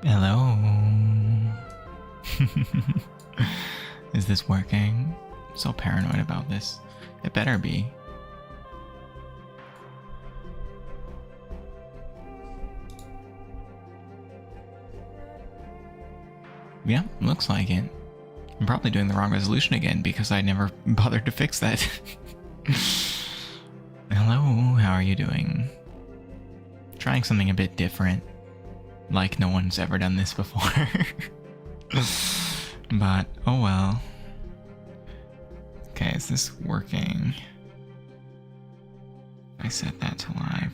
Hello. Is this working? I'm so paranoid about this. It better be. Yeah, looks like it. I'm probably doing the wrong resolution again because I never bothered to fix that. Hello, how are you doing? Trying something a bit different. Like no one's ever done this before. But, oh well. Okay, is this working? I set that to live.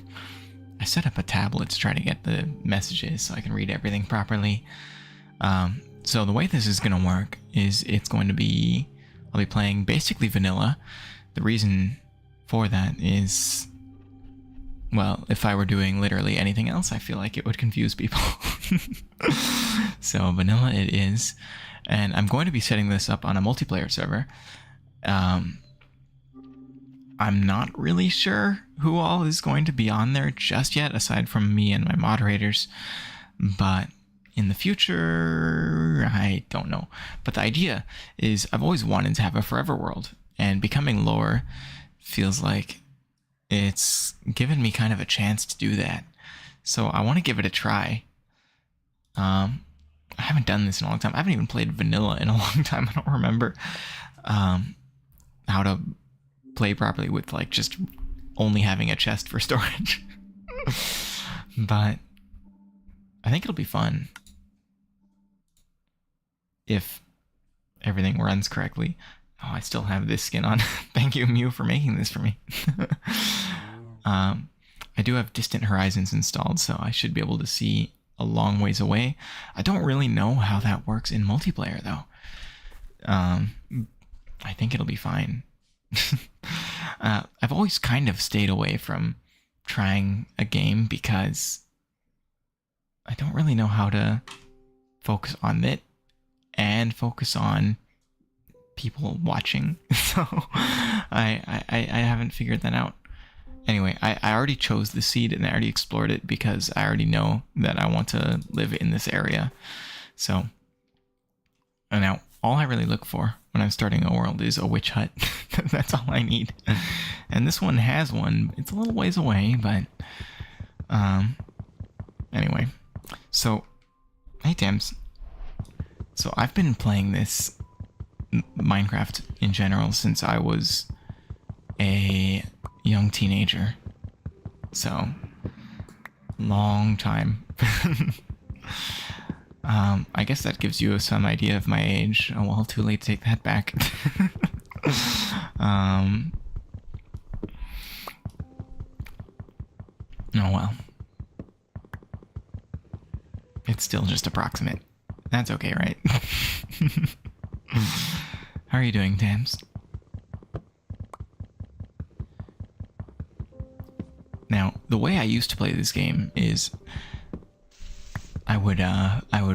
I set up a tablet to try to get the messages so I can read everything properly. So the way this is going to work is I'll be playing basically vanilla. The reason for that is, well, if I were doing literally anything else, I feel like it would confuse people. So vanilla it is. And I'm going to be setting this up on a multiplayer server. I'm not really sure who all is going to be on there just yet, aside from me and my moderators. But in the future, I don't know. But the idea is I've always wanted to have a forever world. And becoming lore feels like it's given me kind of a chance to do that. So I want to give it a try. I haven't done this in a long time. I haven't even played vanilla in a long time. I don't remember how to play properly with like just only having a chest for storage. But I think it'll be fun if everything runs correctly. Oh, I still have this skin on. Thank you, Mew, for making this for me. I do have Distant Horizons installed, so I should be able to see a long ways away. I don't really know how that works in multiplayer, though. I think it'll be fine. I've always kind of stayed away from trying a game because I don't really know how to focus on it and focus on people watching. So I haven't figured that out. Anyway, I already chose the seed and I already explored it because I already know that I want to live in this area. So, and now all I really look for when I'm starting a world is a witch hut. That's all I need. And this one has one. It's a little ways away, but anyway. So, hey Tams. So I've been playing this Minecraft in general since I was a young teenager. So, long time. I guess that gives you some idea of my age. Oh well, too late to take that back. Oh well. It's still just approximate. That's okay, right? How are you doing, Tams? Now, the way I used to play this game is I would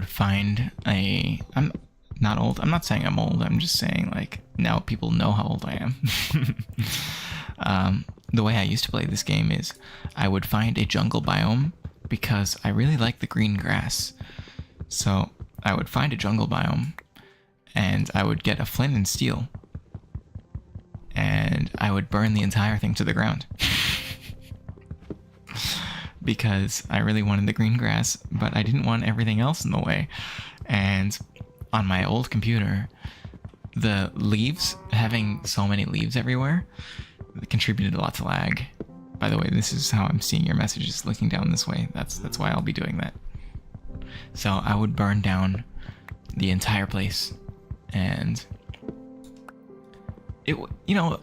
find I'm not old. I'm not saying I'm old. I'm just saying like now people know how old I am. The way I used to play this game is I would find a jungle biome because I really like the green grass. So I would find a jungle biome and I would get a flint and steel and I would burn the entire thing to the ground. Because I really wanted the green grass, but I didn't want everything else in the way. And on my old computer, the leaves, having so many leaves everywhere, contributed a lot to lag. By the way, this is how I'm seeing your messages looking down this way. That's why I'll be doing that. So I would burn down the entire place, and it,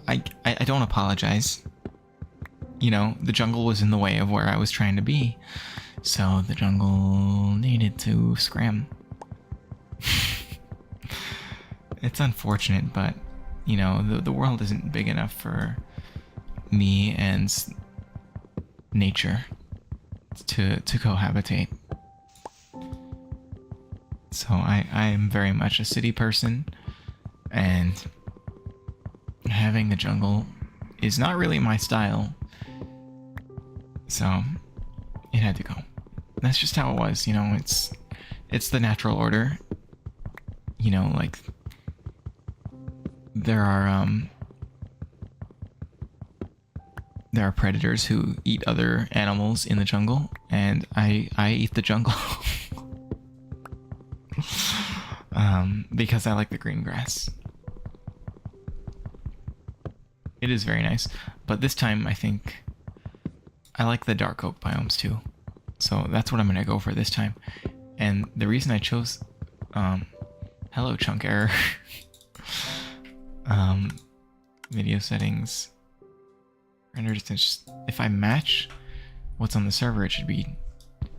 I don't apologize. The jungle was in the way of where I was trying to be. So the jungle needed to scram. It's unfortunate, but, the world isn't big enough for me and nature to cohabitate. So I am very much a city person, and having the jungle is not really my style. So it had to go. That's just how it was, It's the natural order. You know, like there are predators who eat other animals in the jungle, and I eat the jungle. Because I like the green grass. It is very nice, but this time I think I like the dark oak biomes too, so that's what I'm gonna go for this time. And the reason I chose, hello chunk error, video settings, render distance. If I match what's on the server, it should be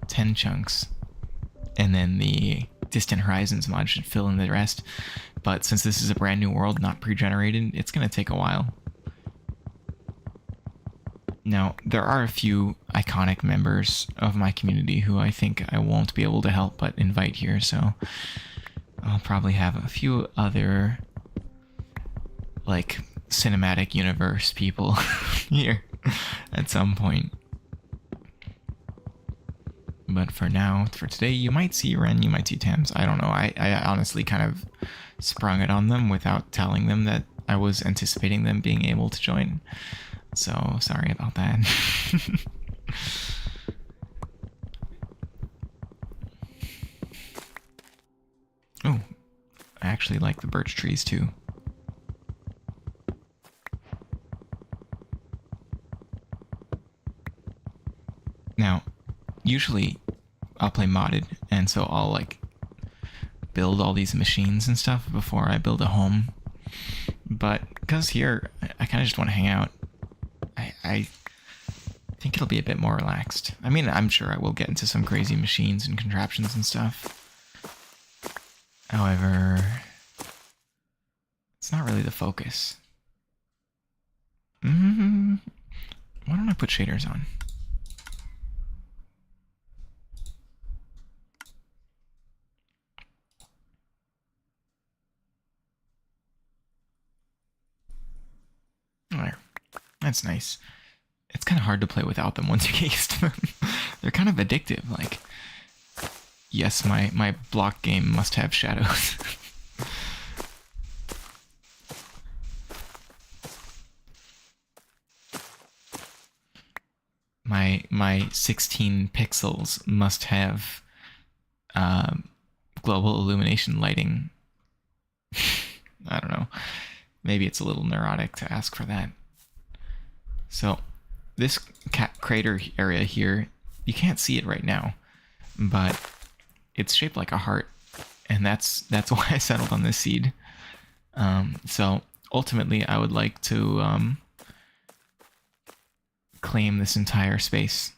10 chunks, and then the Distant Horizons mod should fill in the rest. But since this is a brand new world, not pre-generated, it's gonna take a while. Now, there are a few iconic members of my community who I think I won't be able to help but invite here, so I'll probably have a few other, like, cinematic universe people here at some point. But for now, for today, you might see Ren, you might see Tams. I don't know. I honestly kind of sprung it on them without telling them that I was anticipating them being able to join. So, sorry about that. Oh, I actually like the birch trees too. Now, usually I'll play modded, and so I'll like build all these machines and stuff before I build a home. But because here I kind of just want to hang out, I think it'll be a bit more relaxed. I mean, I'm sure I will get into some crazy machines and contraptions and stuff. However, it's not really the focus. Why don't I put shaders on? There. That's nice. It's kind of hard to play without them once you get used to them. They're kind of addictive. Like, yes, my block game must have shadows. my 16 pixels must have global illumination lighting. I don't know. Maybe it's a little neurotic to ask for that. So this crater area here, you can't see it right now, but it's shaped like a heart, and that's why I settled on this seed. So ultimately, I would like to claim this entire space.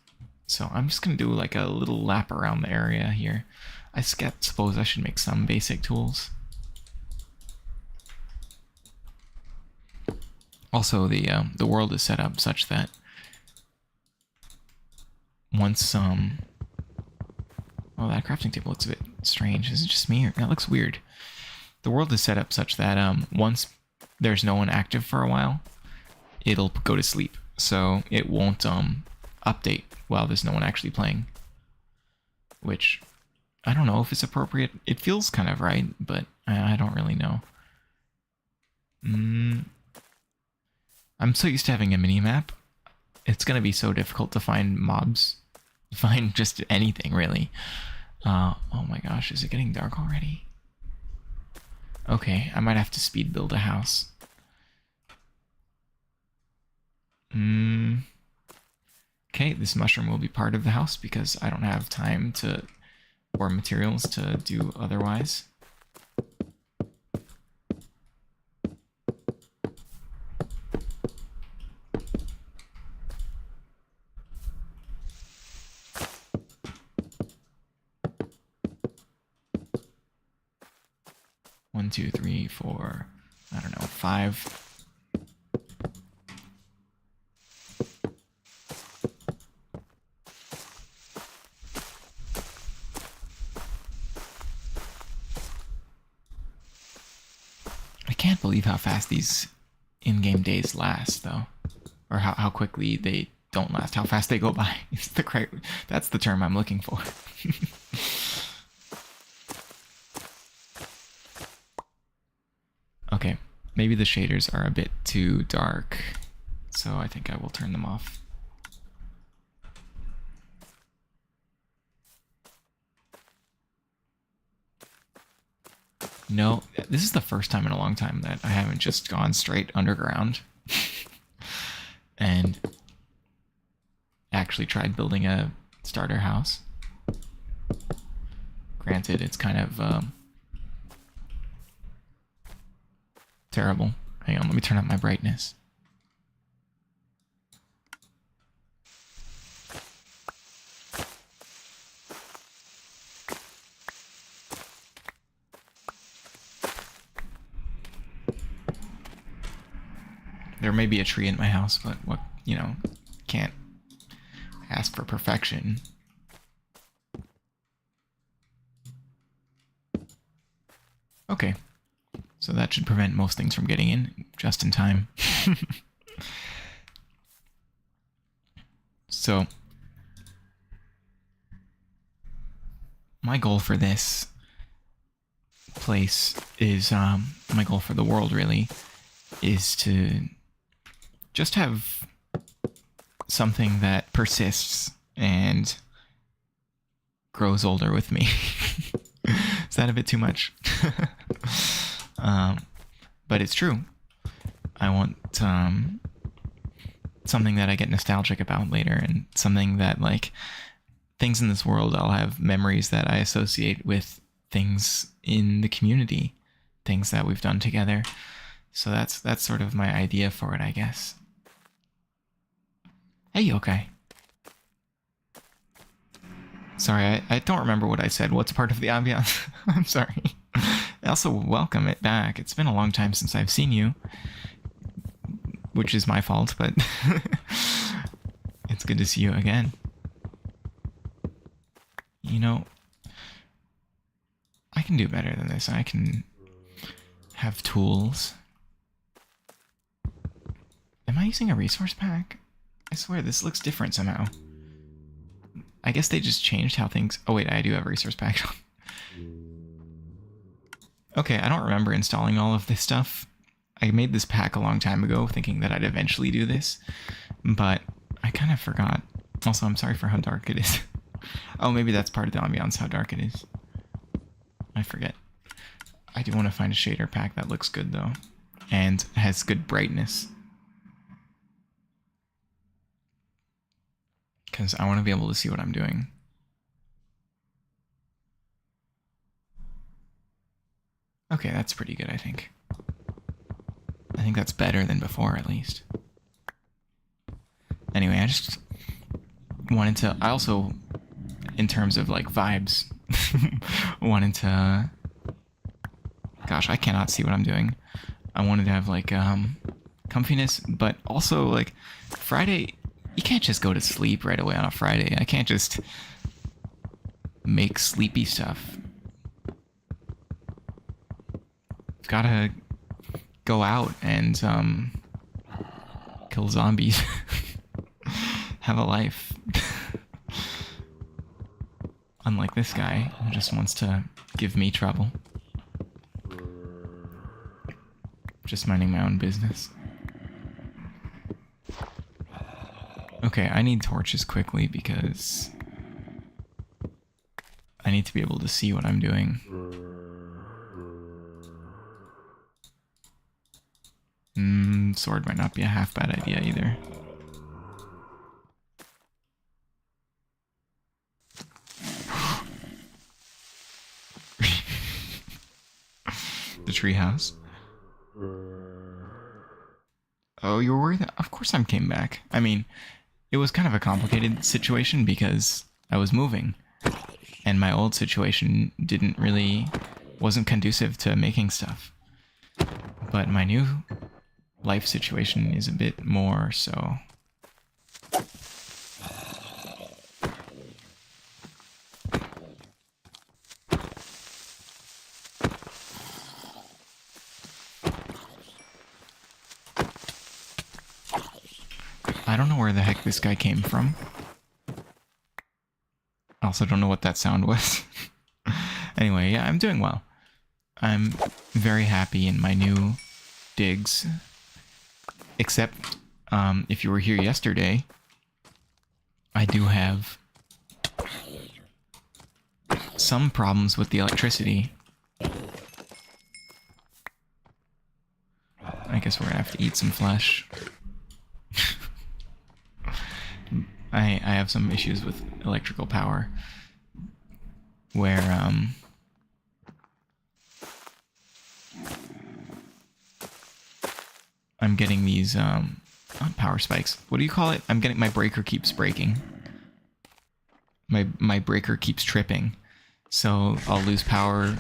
So I'm just gonna do like a little lap around the area here. I suppose I should make some basic tools. Also, the world is set up such that once oh, that crafting table looks a bit strange. Is it just me, or that looks weird? The world is set up such that once there's no one active for a while, it'll go to sleep. So it won't update while there's no one actually playing. Which I don't know if it's appropriate. It feels kind of right, but I don't really know. I'm so used to having a mini-map. It's gonna be so difficult to find mobs. Find just anything, really. Oh my gosh, is it getting dark already? Okay, I might have to speed build a house. Okay, this mushroom will be part of the house because I don't have time or materials to do otherwise. One, two, three, four, I don't know, 5. I can't believe how fast these in-game days last, though. Or how quickly they don't last, how fast they go by. That's the term I'm looking for. maybe the shaders are a bit too dark, so I think I will turn them off. No, this is the first time in a long time that I haven't just gone straight underground and actually tried building a starter house. Granted, it's kind of terrible. Hang on, let me turn up my brightness. There may be a tree in my house, but what, you know, can't ask for perfection. Okay, so that should prevent most things from getting in just in time. So, my goal for this place is, my goal for the world really, is to just have something that persists and grows older with me. Is that a bit too much? But it's true. I want something that I get nostalgic about later, and something that, like, things in this world, I'll have memories that I associate with things in the community, things that we've done together. So that's sort of my idea for it, I guess. Hey, Yokai. Sorry, I don't remember what I said. What's part of the ambiance? I'm sorry. I also welcome it back. It's been a long time since I've seen you, which is my fault, but it's good to see you again. You know, I can do better than this. I can have tools. Am I using a resource pack? I swear, this looks different somehow. I guess they just changed how things... Oh wait, I do have a resource pack. Okay, I don't remember installing all of this stuff. I made this pack a long time ago, thinking that I'd eventually do this, but I kind of forgot. Also, I'm sorry for how dark it is. Oh, maybe that's part of the ambiance, how dark it is. I forget. I do want to find a shader pack that looks good, though, and has good brightness. Because I want to be able to see what I'm doing. Okay, that's pretty good, I think. I think that's better than before, at least. Anyway, I just wanted to... I also, in terms of, like, vibes, wanted to... Gosh, I cannot see what I'm doing. I wanted to have, like, comfiness, but also, like, Friday... You can't just go to sleep right away on a Friday. I can't just make sleepy stuff. I've gotta go out and kill zombies. Have a life. Unlike this guy, who just wants to give me trouble. Just minding my own business. Okay, I need torches quickly because I need to be able to see what I'm doing. Sword might not be a half bad idea either. The treehouse. Oh, you were worried? Of course I came back. I mean, it was kind of a complicated situation because I was moving, and my old situation wasn't conducive to making stuff. But my new life situation is a bit more so. I don't know where the heck this guy came from. I also don't know what that sound was. Anyway, yeah, I'm doing well. I'm very happy in my new digs. Except, if you were here yesterday, I do have some problems with the electricity. I guess we're gonna have to eat some flesh. I have some issues with electrical power where I'm getting these power spikes. What do you call it? I'm getting my breaker keeps breaking. My breaker keeps tripping. So I'll lose power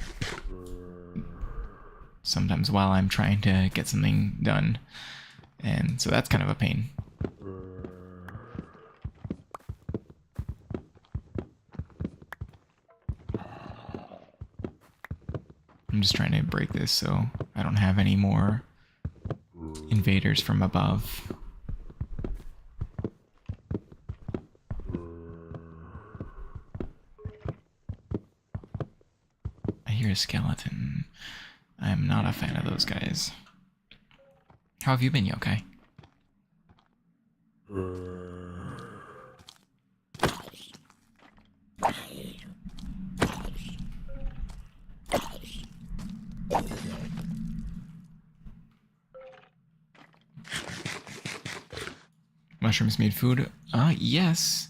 sometimes while I'm trying to get something done. And so that's kind of a pain. I'm just trying to break this so I don't have any more invaders from above. I hear a skeleton. I'm not a fan of those guys. How have you been, Yokai? Mushrooms made food? Yes.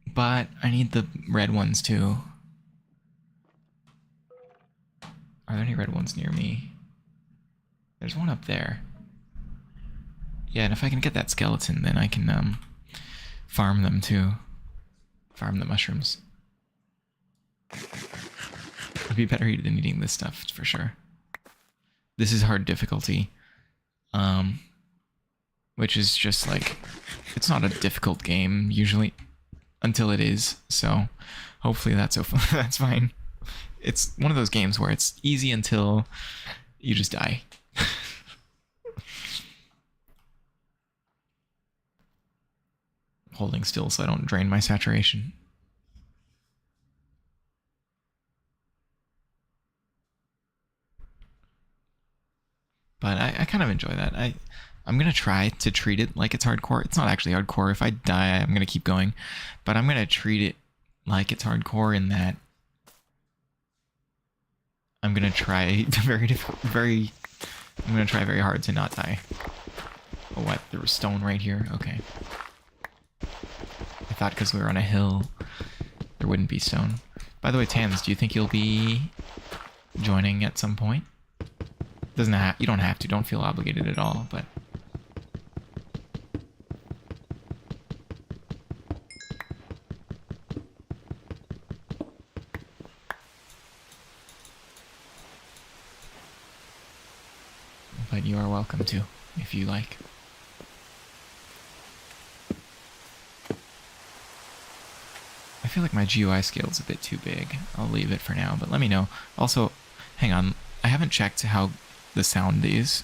But I need the red ones too. Are there any red ones near me? There's one up there. Yeah, and if I can get that skeleton, then I can farm them too. Farm the mushrooms. It'd be better than eating this stuff, for sure. This is hard difficulty. Which is just like, it's not a difficult game usually until it is. So hopefully that's fine. It's one of those games where it's easy until you just die. Holding still so I don't drain my saturation. But I kind of enjoy that. I'm going to try to treat it like it's hardcore. It's not actually hardcore. If I die, I'm going to keep going. But I'm going to treat it like it's hardcore in that I'm going to try I'm going to try very hard to not die. Oh, what? There was stone right here? Okay. I thought because we were on a hill, there wouldn't be stone. By the way, Tans, do you think you'll be joining at some point? You don't have to. Don't feel obligated at all, but... But you are welcome to, if you like. I feel like my GUI scale is a bit too big. I'll leave it for now, but let me know. Also, hang on. I haven't checked how the sound is,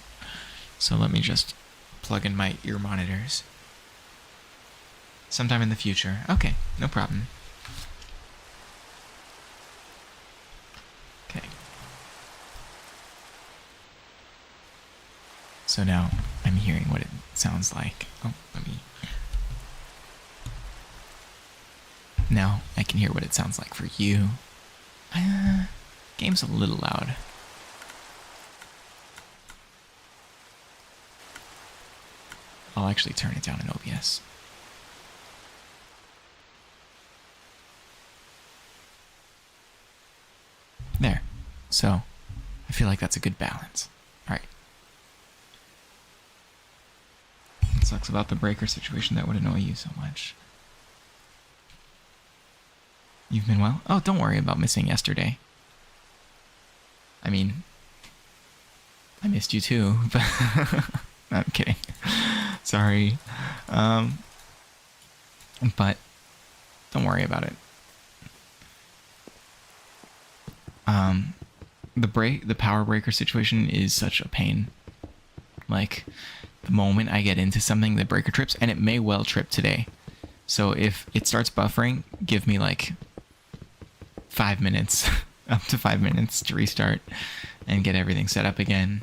so let me just plug in my ear monitors. Sometime in the future. Okay, no problem. Okay. So now I'm hearing what it sounds like. Oh, let me... Now I can hear what it sounds like for you. Game's a little loud. I'll actually turn it down in OBS. There. So, I feel like that's a good balance. Alright. It sucks about the breaker situation. That would annoy you so much. You've been well? Oh, don't worry about missing yesterday. I mean, I missed you too, but... I'm kidding. Sorry. But don't worry about it. The power breaker situation is such a pain. Like, the moment I get into something, the breaker trips, and it may well trip today. So if it starts buffering, give me like 5 minutes, up to 5 minutes to restart and get everything set up again.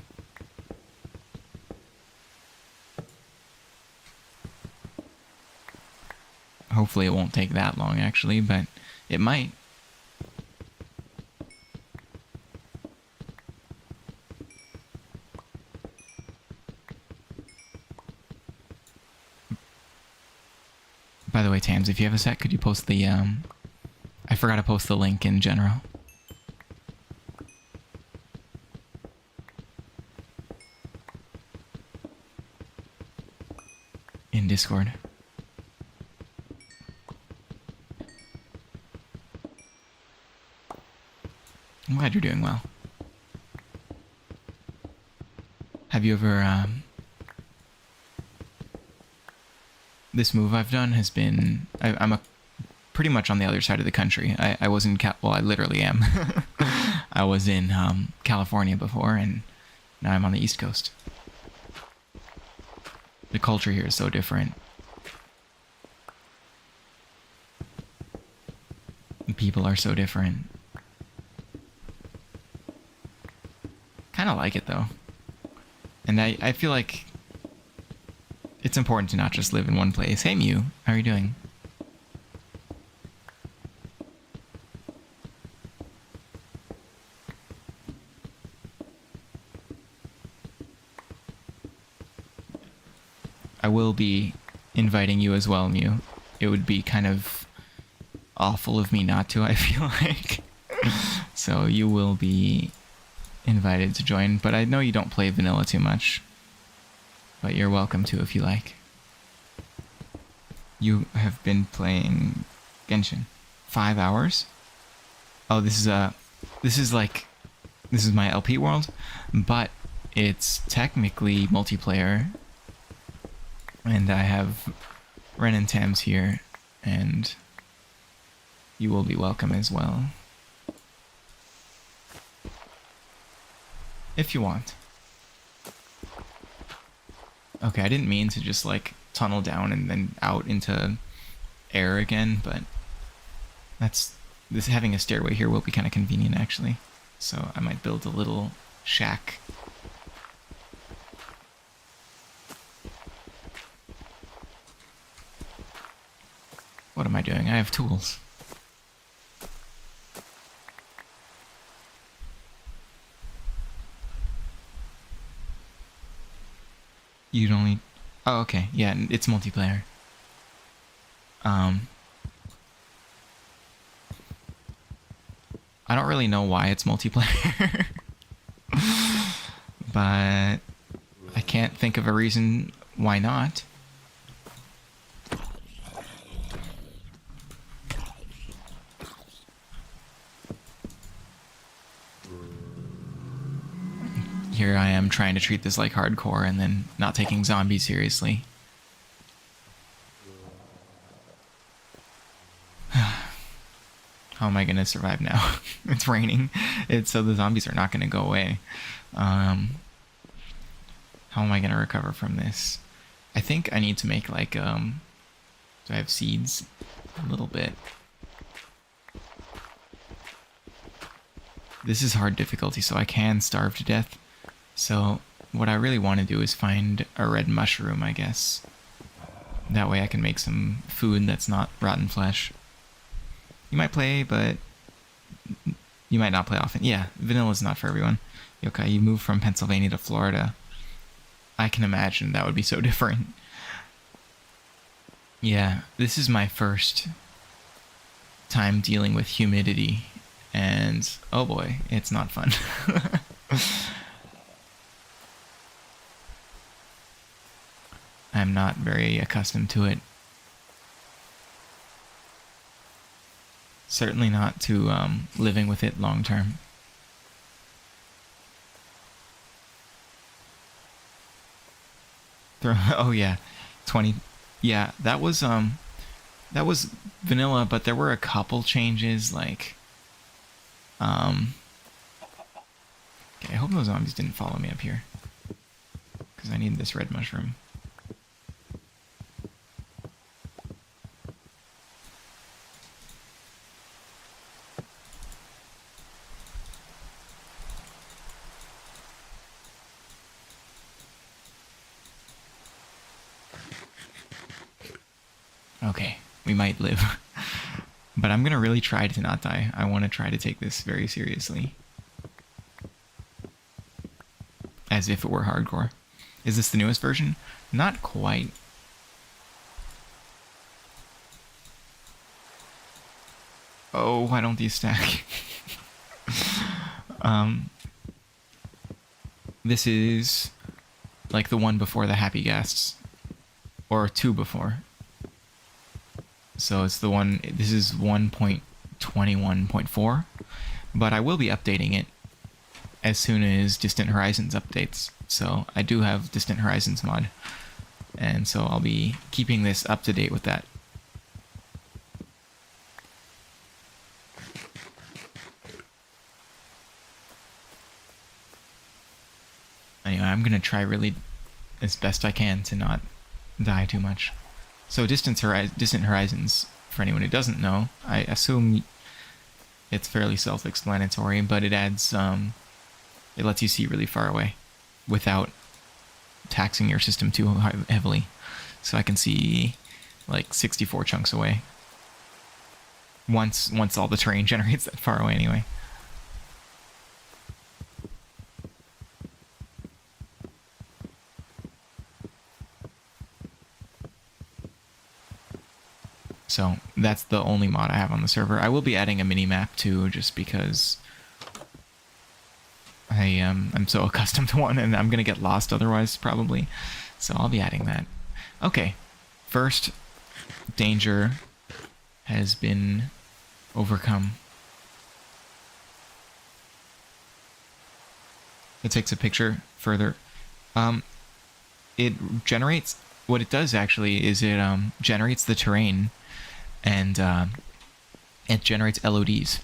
Hopefully it won't take that long, actually, but it might. By the way, Tams, if you have a sec, could you post the, I forgot to post the link in general. In Discord. I'm glad you're doing well. Have you ever, this move I've done has been, I'm pretty much on the other side of the country. I was in, well, I literally am. I was in California before, and now I'm on the East Coast. The culture here is so different. People are so different. Kind of like it, though. And I feel like it's important to not just live in one place. Hey, Mew, how are you doing? I will be inviting you as well, Mew. It would be kind of awful of me not to, I feel like. So you will be invited to join, but I know you don't play vanilla too much. But you're welcome to if you like. You have been playing Genshin 5 hours? Oh, this is my LP world, but it's technically multiplayer. And I have Ren and Tams here, and you will be welcome as well. If you want. Okay, I didn't mean to just like tunnel down and then out into air again, but having a stairway here will be kind of convenient actually. So I might build a little shack. What am I doing? I have tools. You'd only... Oh, okay. Yeah, it's multiplayer. I don't really know why it's multiplayer. But I can't think of a reason why not. Here I am trying to treat this like hardcore and then not taking zombies seriously. How am I going to survive now? It's raining. So the zombies are not going to go away. How am I going to recover from this? I think I need to make like, do I have seeds? A little bit. This is hard difficulty, so I can starve to death. So what I really want to do is find a red mushroom, I guess. That way I can make some food that's not rotten flesh. You might play, but you might not play often. Yeah, vanilla's not for everyone. Yokai, you moved from Pennsylvania to Florida. I can imagine that would be so different. Yeah, this is my first time dealing with humidity, and oh boy, it's not fun. I'm not very accustomed to it. Certainly not to living with it long term. Oh yeah, 20. Yeah, that was vanilla, but there were a couple changes like okay, I hope those zombies didn't follow me up here because I need this red mushroom. Okay, we might live. But I'm gonna really try to not die. I want to try to take this very seriously, as if it were hardcore. Is this the newest version? Not quite. Oh, why don't these stack? This is like the one before the Happy Ghasts, or two before. So it's the one, this is 1.21.4, but I will be updating it as soon as Distant Horizons updates. So I do have Distant Horizons mod, and so I'll be keeping this up to date with that. Anyway, I'm gonna try really as best I can to not die too much. So Distant Horizons, for anyone who doesn't know, I assume it's fairly self-explanatory, but it adds, it lets you see really far away without taxing your system too heavily. So I can see like 64 chunks away. Once all the terrain generates that far away anyway. So that's the only mod I have on the server. I will be adding a mini-map too, just because I'm so accustomed to one and I'm going to get lost otherwise, probably. So I'll be adding that. Okay, first danger has been overcome. It takes a picture further. It generates, what it does actually is it generates the terrain, and it generates LODs,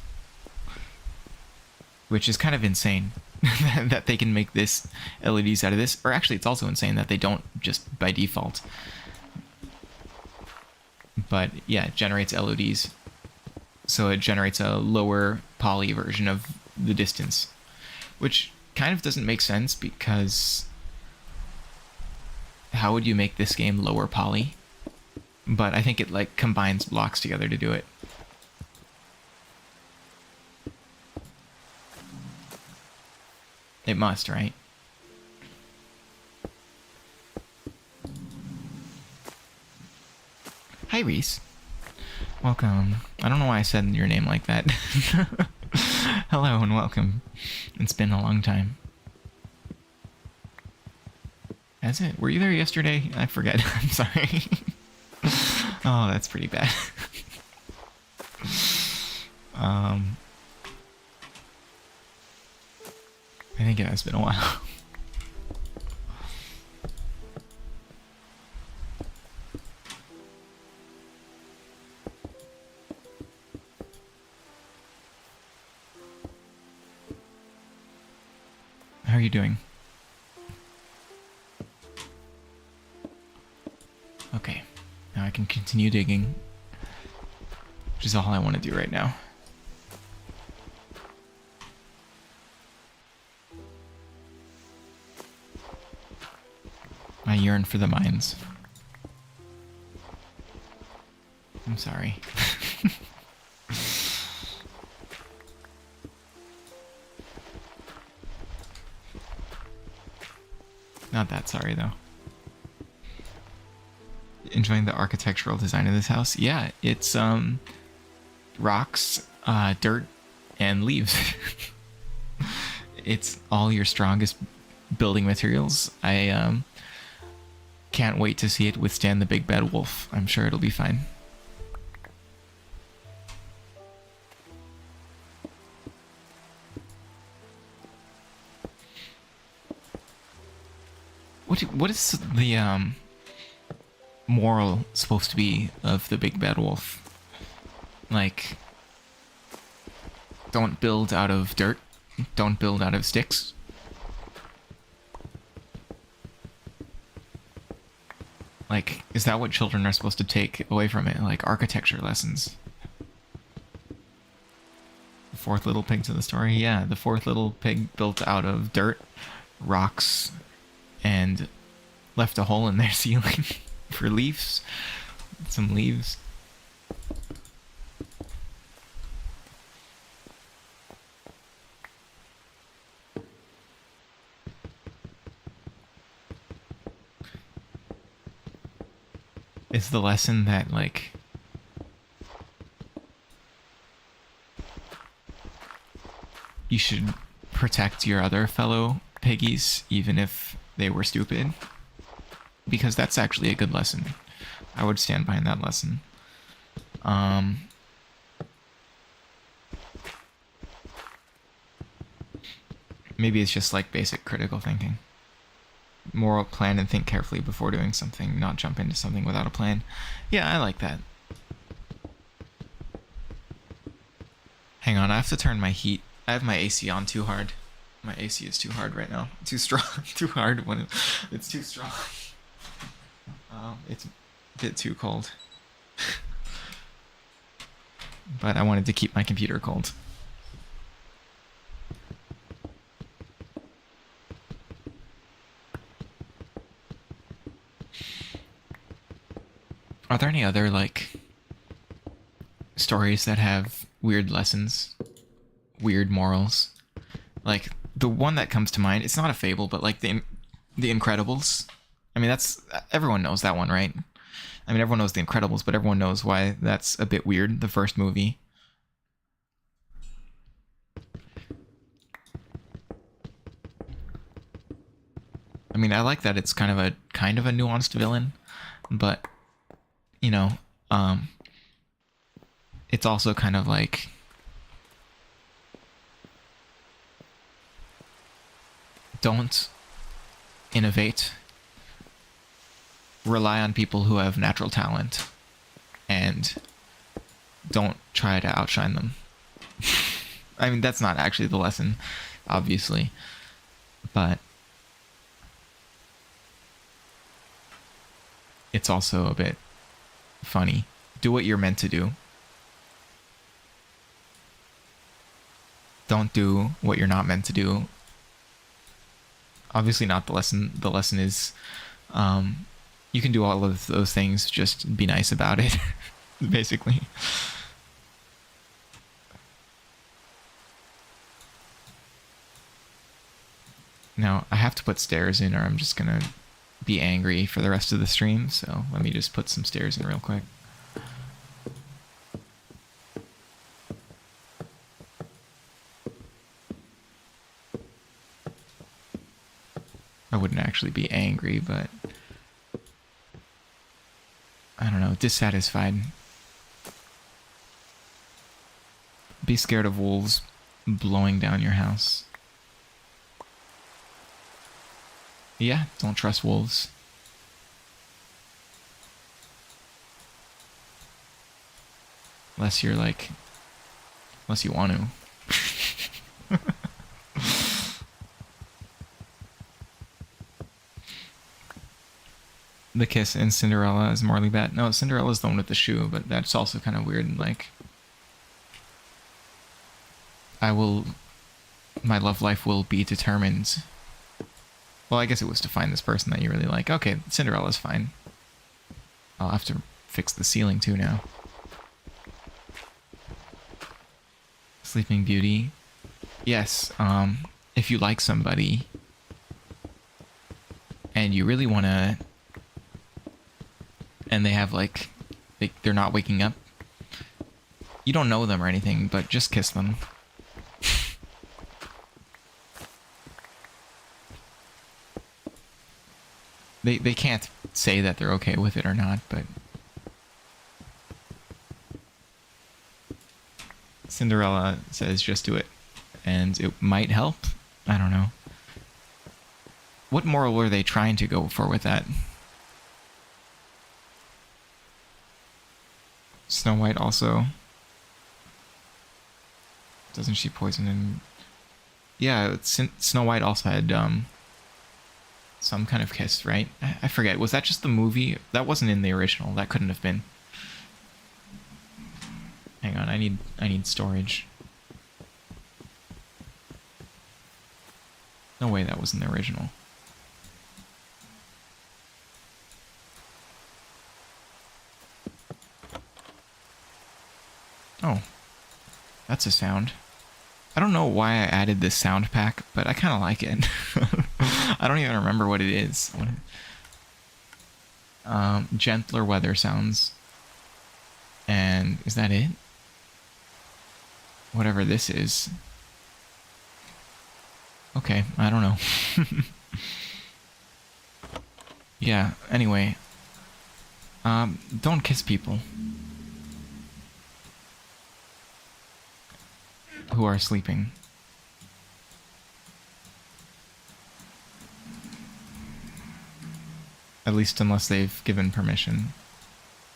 which is kind of insane that they can make this LEDs out of this. Or actually, it's also insane that they don't just by default. But yeah, it generates LODs. So it generates a lower poly version of the distance, which kind of doesn't make sense, because how would you make this game lower poly? But I think it like combines blocks together to do it. It must, right? Hi, Reese. Welcome. I don't know why I said your name like that. Hello and welcome. It's been a long time. Has it? Were you there yesterday? I forget. I'm sorry. Oh, that's pretty bad. I think it has been a while. How are you doing? Okay, now I can continue digging, which is all I want to do right now. I yearn for the mines. I'm sorry. Not that sorry, though. Enjoying the architectural design of this house? Yeah, it's rocks, dirt, and leaves. It's all your strongest building materials. I can't wait to see it withstand the big bad wolf. I'm sure it'll be fine. What is the moral supposed to be of the big bad wolf? Like, don't build out of dirt, don't build out of sticks. Like, is that what children are supposed to take away from it? Like, architecture lessons. The fourth little pig to the story? Yeah, the fourth little pig built out of dirt, rocks, and left a hole in their ceiling for leaves. Some leaves. is the lesson that, like, you should protect your other fellow piggies even if they were stupid, because that's actually a good lesson. I would stand behind that lesson. Maybe it's just like basic critical thinking. Moral plan and think carefully before doing something, not jump into something without a plan. Yeah, I like that. Hang on, I have to turn my heat. I have my AC on too hard. My AC is too hard right now. Too strong. Too hard when it's too strong. It's a bit too cold. But I wanted to keep my computer cold. Are there any other, like, stories that have weird lessons? Weird morals? Like, the one that comes to mind, it's not a fable, but like the Incredibles. I mean, that's, everyone knows that one, right? I mean, everyone knows The Incredibles, but everyone knows why that's a bit weird, the first movie. I mean, I like that it's kind of a nuanced villain, but, you know, it's also kind of like, don't innovate. Rely on people who have natural talent, and don't try to outshine them. I mean, that's not actually the lesson, obviously, but it's also a bit funny. Do what you're meant to do. Don't do what you're not meant to do. Obviously not the lesson. The lesson is, you can do all of those things, just be nice about it, basically. Now, I have to put stairs in or I'm just gonna be angry for the rest of the stream, so let me just put some stairs in real quick. I wouldn't actually be angry, but I don't know, dissatisfied. Be scared of wolves blowing down your house. Yeah, don't trust wolves. Unless you're like, unless you want to. The kiss in Cinderella is morally bad. No, Cinderella's the one with the shoe, but that's also kind of weird. Like, my love life will be determined. Well, I guess it was to find this person that you really like. Okay, Cinderella's fine. I'll have to fix the ceiling too now. Sleeping Beauty. Yes, if you like somebody and you really want to, and they have like, they're not waking up, you don't know them or anything, but just kiss them. They can't say that they're okay with it or not, but Cinderella says just do it, and it might help. I don't know. What moral were they trying to go for with that? Snow White also. Doesn't she poison him? Yeah, Snow White also had some kind of kiss, right? I forget. Was that just the movie? That wasn't in the original. That couldn't have been. Hang on, I need storage. No way that was in the original. Oh. That's a sound. I don't know why I added this sound pack, but I kind of like it. I don't even remember what it is. Gentler weather sounds. And is that it? Whatever this is. Okay, I don't know. Yeah, anyway. Don't kiss people who are sleeping. At least unless they've given permission.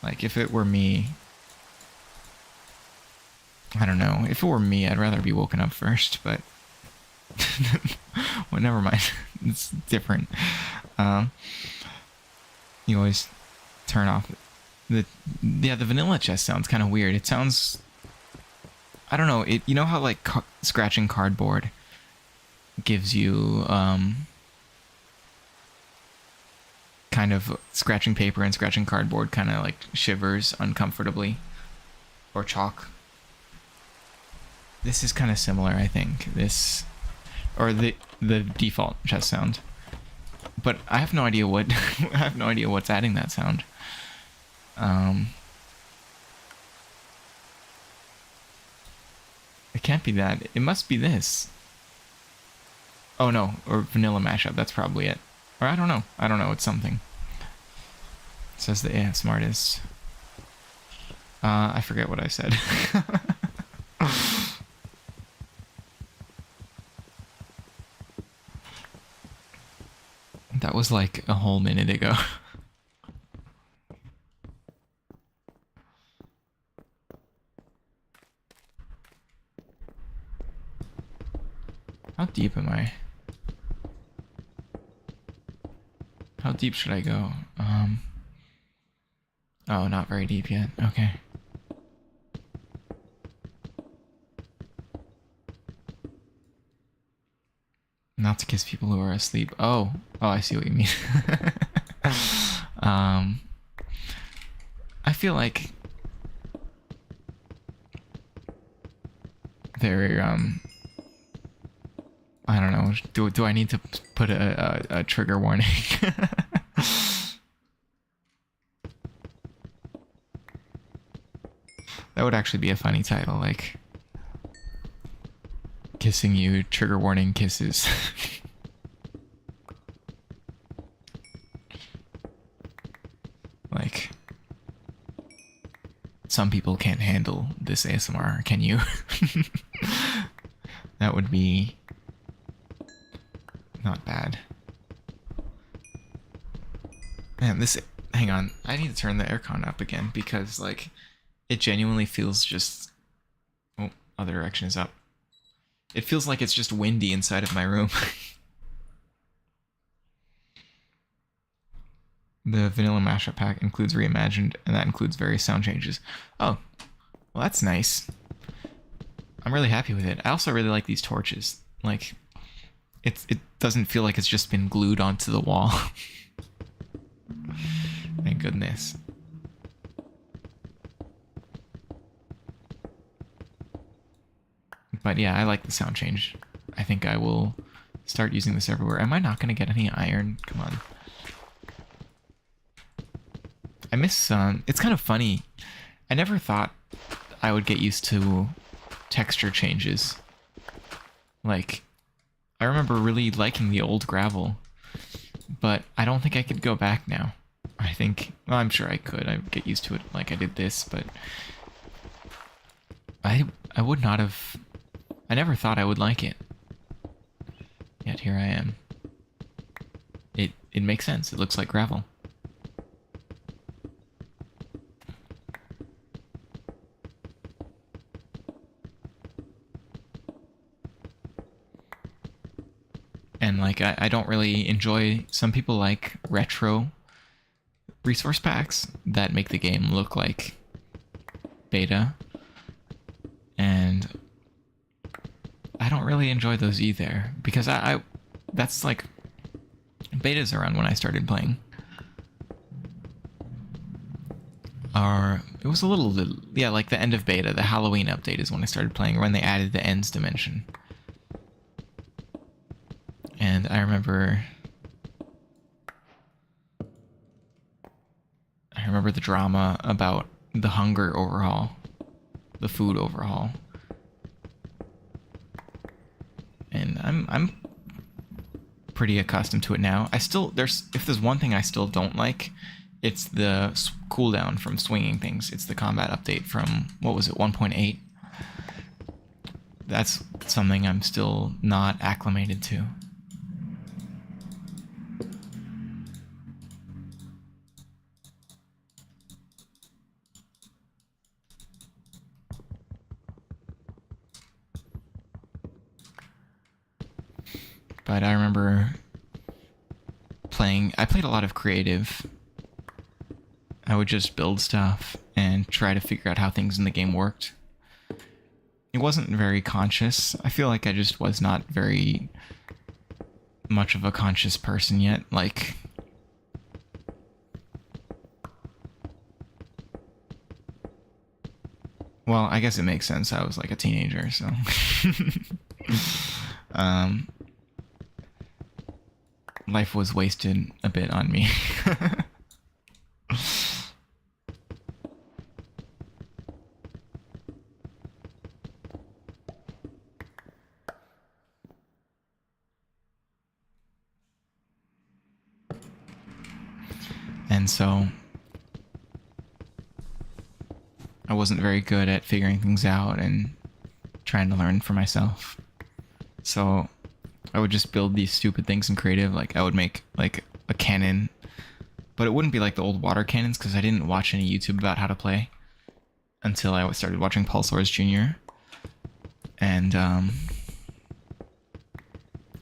Like, if it were me... I don't know. If it were me, I'd rather be woken up first, but... well, never mind. It's different. You always turn off... the vanilla chest sounds kind of weird. It sounds... I don't know. You know how, like, scratching cardboard gives you, kind of scratching paper and scratching cardboard kind of like shivers uncomfortably, or chalk. This is kind of similar, I think. This, or the default chest sound, but I have no idea what I have no idea what's adding that sound. It can't be that. It must be this. Oh no, or vanilla mashup. That's probably it. Or I don't know. I don't know. It's something. It says the ASMR artist. I forget what I said. That was like a whole minute ago. How deep am I? How deep should I go? Oh, not very deep yet. Okay. Not to kiss people who are asleep. Oh, I see what you mean. I feel like they're I don't know. Do I need to put a trigger warning? That would actually be a funny title, like kissing you, trigger warning kisses. Like, some people can't handle this ASMR, can you? That would be not bad. Man, hang on, I need to turn the aircon up again because, like, it genuinely feels just... Oh, other direction is up. It feels like it's just windy inside of my room. The vanilla mashup pack includes Reimagined, and that includes various sound changes. Oh, well that's nice. I'm really happy with it. I also really like these torches. Like, it doesn't feel like it's just been glued onto the wall. Thank goodness. But yeah, I like the sound change. I think I will start using this everywhere. Am I not going to get any iron? Come on. I miss... it's kind of funny. I never thought I would get used to texture changes. Like, I remember really liking the old gravel, but I don't think I could go back now. I think... Well, I'm sure I could. I'd get used to it like I did this, but... I would not have... I never thought I would like it. Yet here I am. It makes sense. It looks like gravel. And like I don't really enjoy, some people like retro resource packs that make the game look like beta. And I don't really enjoy those either, because I that's like, beta's around when I started playing. Or it was a little, yeah, like the end of beta, the Halloween update is when I started playing, when they added the ends dimension. And I remember I remember the drama about the hunger overhaul, the food overhaul. And I'm pretty accustomed to it now. If there's one thing I still don't like, it's the cooldown from swinging things. It's the combat update from, what was it, 1.8? That's something I'm still not acclimated to. But I remember I played a lot of creative. I would just build stuff and try to figure out how things in the game worked. It wasn't very conscious. I feel like I just was not very much of a conscious person yet. Like, well, I guess it makes sense. I was like a teenager, so. Life was wasted a bit on me. And so I wasn't very good at figuring things out and trying to learn for myself. So I would just build these stupid things in creative. Like, I would make like a cannon, but it wouldn't be like the old water cannons because I didn't watch any YouTube about how to play until I started watching Paul Soares Jr. And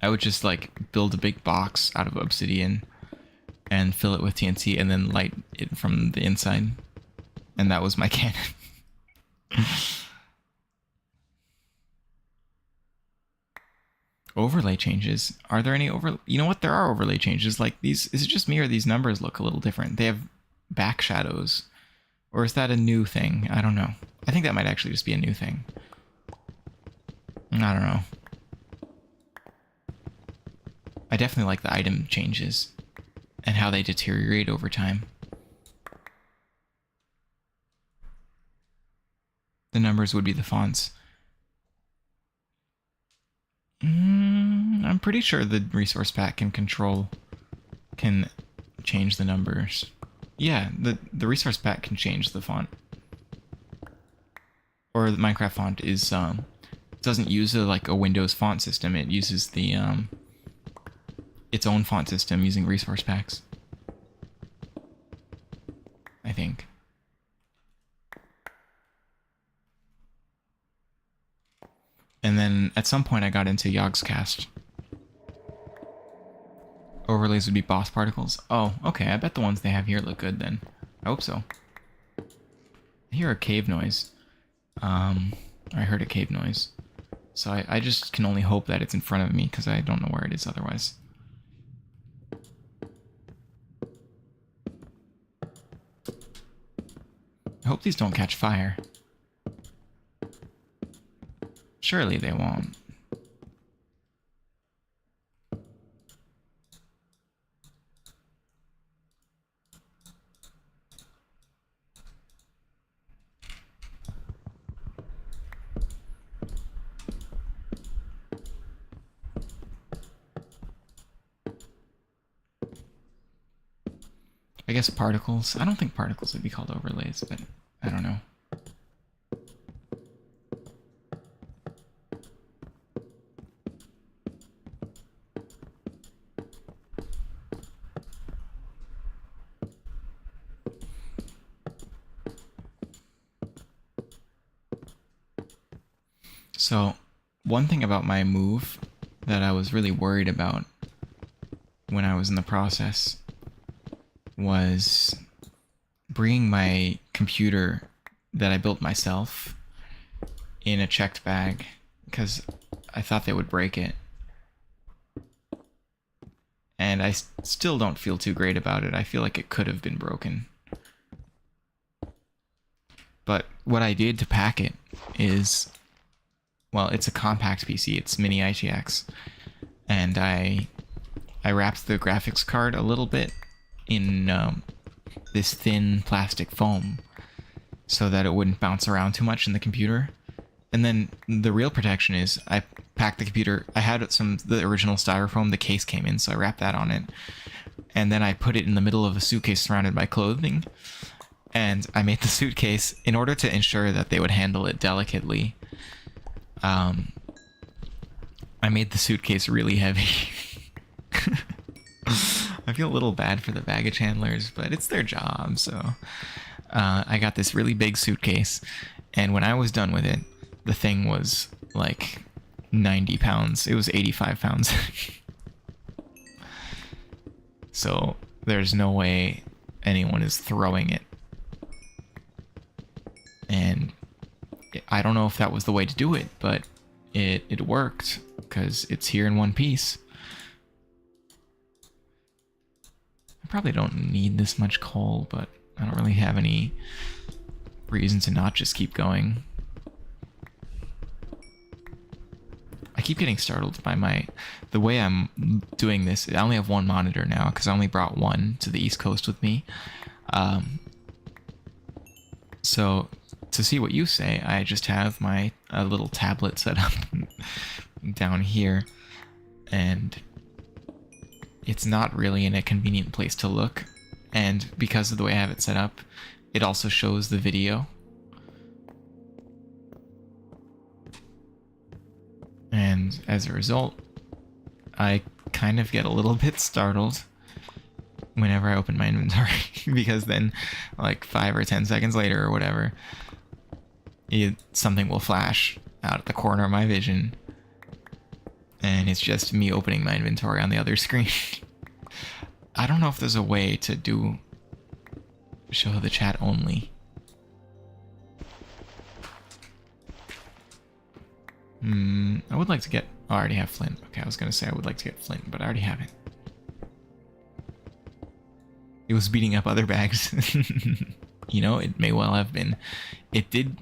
I would just like build a big box out of obsidian and fill it with TNT and then light it from the inside. And that was my cannon. Overlay changes. Are there any You know what? There are overlay changes. Like these. Is it just me or these numbers look a little different? They have back shadows. Or is that a new thing? I don't know. I think that might actually just be a new thing. I don't know. I definitely like the item changes and how they deteriorate over time. The numbers would be the fonts. I'm pretty sure the resource pack can change the numbers. Yeah, the resource pack can change the font. Or the Minecraft font is doesn't use a Windows font system. It uses the its own font system using resource packs, I think. And then at some point I got into Yogscast. Overlays would be boss particles. Oh, okay, I bet the ones they have here look good then. I hope so. I hear a cave noise. I heard a cave noise. So I just can only hope that it's in front of me because I don't know where it is otherwise. I hope these don't catch fire. Surely they won't. I guess particles. I don't think particles would be called overlays, but I don't know. So, one thing about my move that I was really worried about when I was in the process was bringing my computer that I built myself in a checked bag because I thought they would break it. And I still don't feel too great about it. I feel like it could have been broken. But what I did to pack it is, well, it's a compact PC. It's mini ITX. And I wrapped the graphics card a little bit in this thin plastic foam so that it wouldn't bounce around too much in the computer. And then the real protection is I packed the computer. I had the original styrofoam. The case came in, so I wrapped that on it. And then I put it in the middle of a suitcase surrounded by clothing. And I made the suitcase, in order to ensure that they would handle it delicately, I made the suitcase really heavy. I feel a little bad for the baggage handlers, but it's their job, so... I got this really big suitcase, and when I was done with it, the thing was like 90 pounds. It was 85 pounds. So there's no way anyone is throwing it. And I don't know if that was the way to do it, but it worked, because it's here in one piece. I probably don't need this much coal, but I don't really have any reason to not just keep going. I keep getting startled by the way I'm doing this. I only have one monitor now because I only brought one to the East Coast with me. So to see what you say, I just have my little tablet set up down here, and it's not really in a convenient place to look. And because of the way I have it set up, it also shows the video. And as a result, I kind of get a little bit startled whenever I open my inventory, because then like 5 or 10 seconds later or whatever, something will flash out at the corner of my vision, and it's just me opening my inventory on the other screen. I don't know if there's a way to show the chat only. I would like to get... Oh, I already have flint. Okay, I was going to say I would like to get flint, but I already have it. It was beating up other bags. You know, it may well have been. It did...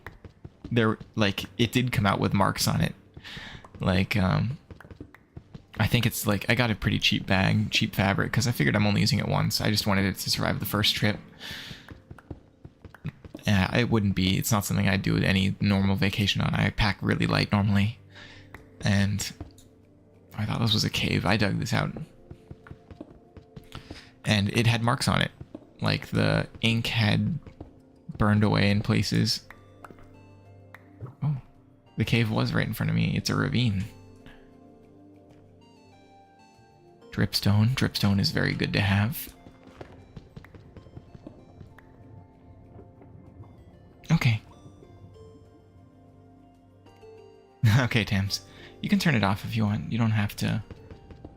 it did come out with marks on it. Like, I think it's like, I got a pretty cheap bag, cheap fabric, because I figured I'm only using it once. I just wanted it to survive the first trip. It's not something I'd do any normal vacation on. I pack really light normally. And I thought this was a cave. I dug this out. And it had marks on it. Like the ink had burned away in places. Oh, the cave was right in front of me. It's a ravine. Dripstone. Dripstone is very good to have. Okay. Okay, Tams. You can turn it off if you want. You don't have to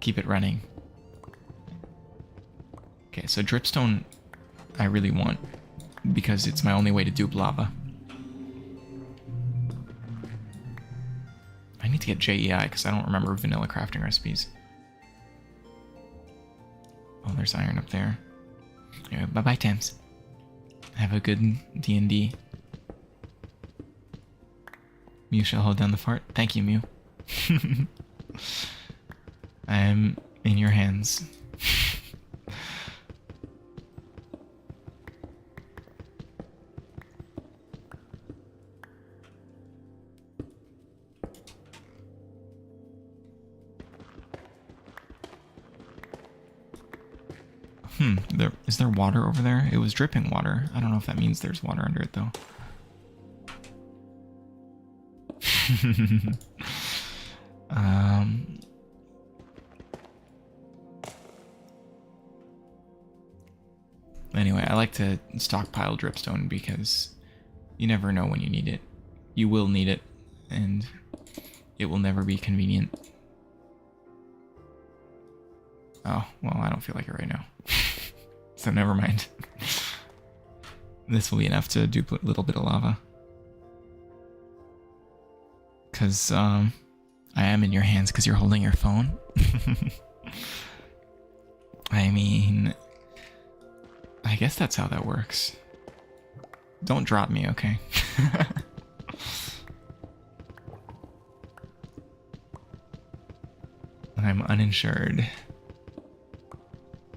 keep it running. Okay, so dripstone I really want, because it's my only way to dupe lava. I need to get JEI because I don't remember vanilla crafting recipes. Oh, there's iron up there. Anyway, bye-bye, Tams. Have a good D&D. Mew shall hold down the fort. Thank you, Mew. I am in your hands. Is there water over there? It was dripping water. I don't know if that means there's water under it, though. Anyway, I like to stockpile dripstone because you never know when you need it. You will need it, and it will never be convenient. Oh, well, I don't feel like it right now. So never mind. This will be enough to do a little bit of lava. Because, I am in your hands because you're holding your phone. I mean, I guess that's how that works. Don't drop me, okay? I'm uninsured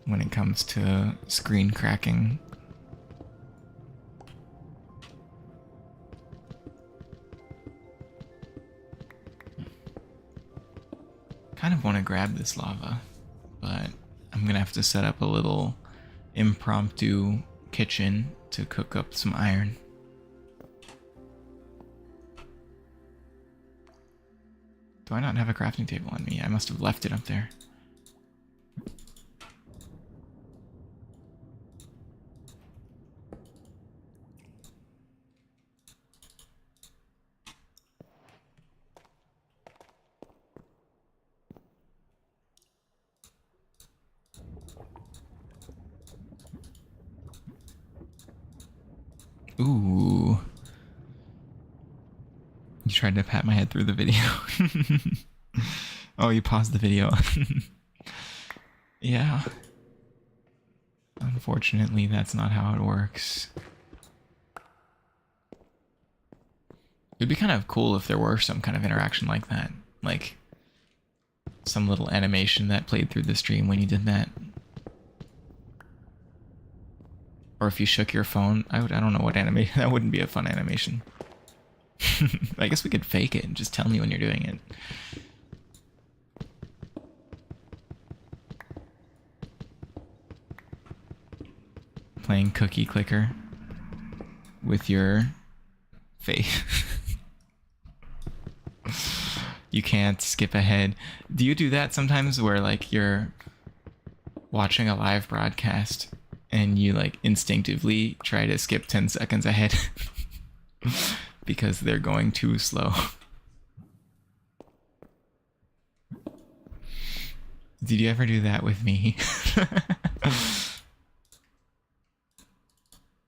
when it comes to screen cracking Kind of want to grab this lava, but I'm gonna have to set up a little impromptu kitchen to cook up some iron. Do I not have a crafting table on me? I must have left it up there. Ooh. You tried to pat my head through the video. Oh, you paused the video. Yeah. Unfortunately, that's not how it works. It'd be kind of cool if there were some kind of interaction like that. Like, some little animation that played through the stream when you did that. Or if you shook your phone. I don't know what animation. That wouldn't be a fun animation. I guess we could fake it and just tell me when you're doing it. Playing cookie clicker with your face. You can't skip ahead. Do you do that sometimes where like you're watching a live broadcast and you like instinctively try to skip 10 seconds ahead because they're going too slow? Did you ever do that with me?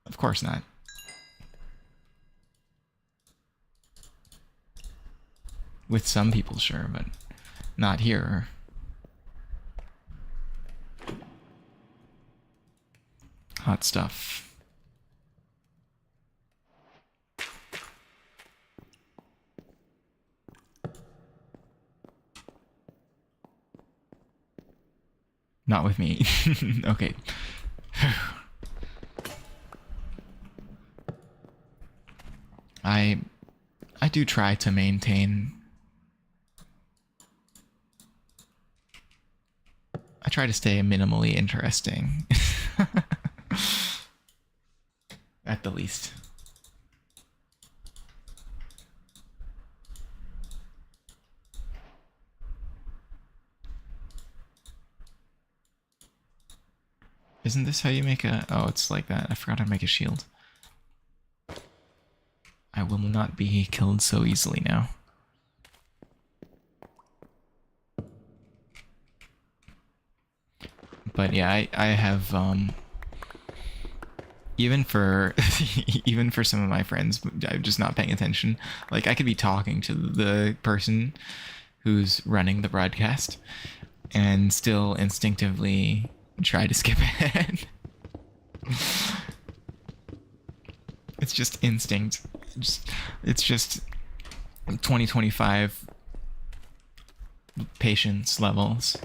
Of course not. With some people, sure, but not here. Hot stuff. Not with me. Okay. I do try to maintain. I try to stay minimally interesting. At the least. Isn't this how you make a... Oh, it's like that. I forgot how to make a shield. I will not be killed so easily now. But yeah, I have even for even for some of my friends, I'm just not paying attention. Like I could be talking to the person who's running the broadcast and still instinctively try to skip ahead. It's just instinct. It's just 2025 patience levels.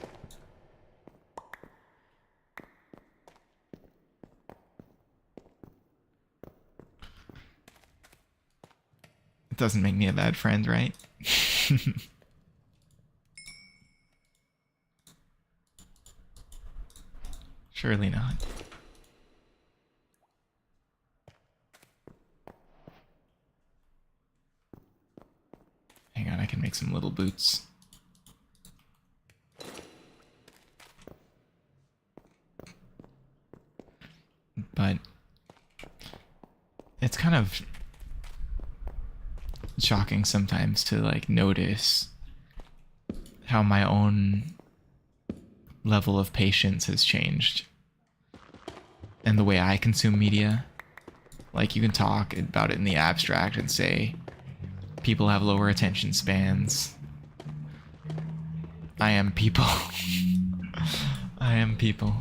It doesn't make me a bad friend, right? Surely not. Hang on, I can make some little boots. But it's kind of shocking sometimes to like notice how my own level of patience has changed and the way I consume media. Like you can talk about it in the abstract and say people have lower attention spans. I am people. I am people.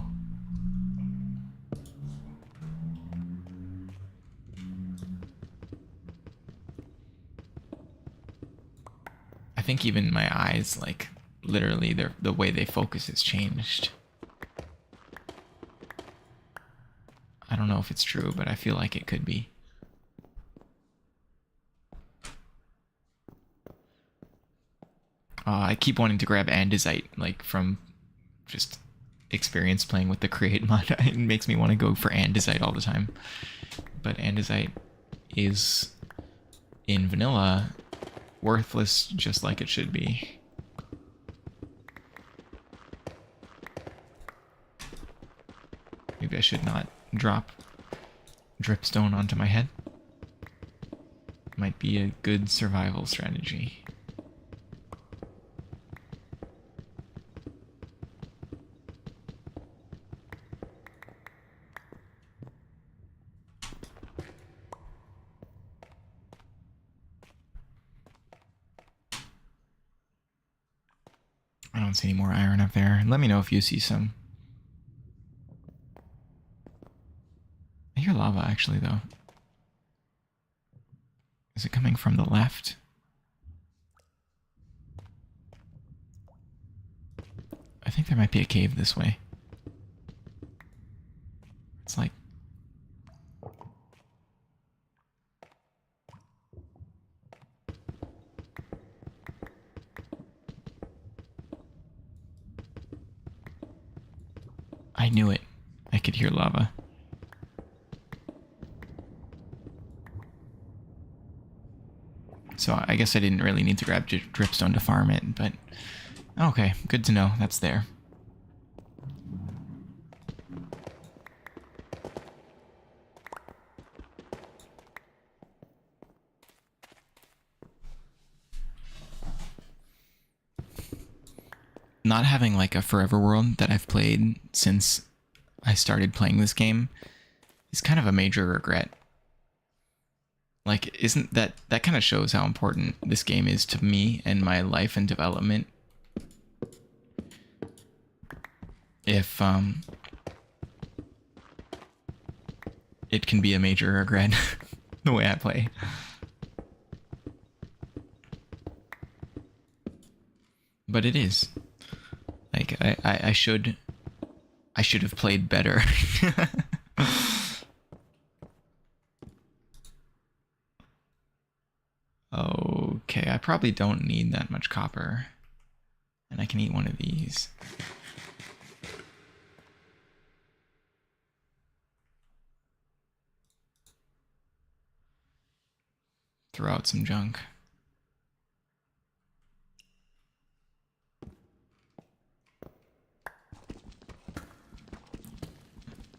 I think even my eyes, like, literally, the way they focus has changed. I don't know if it's true, but I feel like it could be. I keep wanting to grab andesite, like from just experience playing with the create mod. It makes me want to go for andesite all the time. But andesite is, in vanilla, worthless just like it should be. Maybe I should not drop dripstone onto my head. Might be a good survival strategy. I don't see any more iron up there. Let me know if you see some. I hear lava actually though. Is it coming from the left? I think there might be a cave this way. It's like... I knew it. I could hear lava. So I guess I didn't really need to grab dripstone to farm it, but... Okay, good to know. That's there. Not having like a forever world that I've played since I started playing this game is kind of a major regret. Like, isn't that kind of shows how important this game is to me and my life and development? If it can be a major regret the way I play. But it is. Like, I should have played better. Okay, I probably don't need that much copper. And I can eat one of these. Throw out some junk.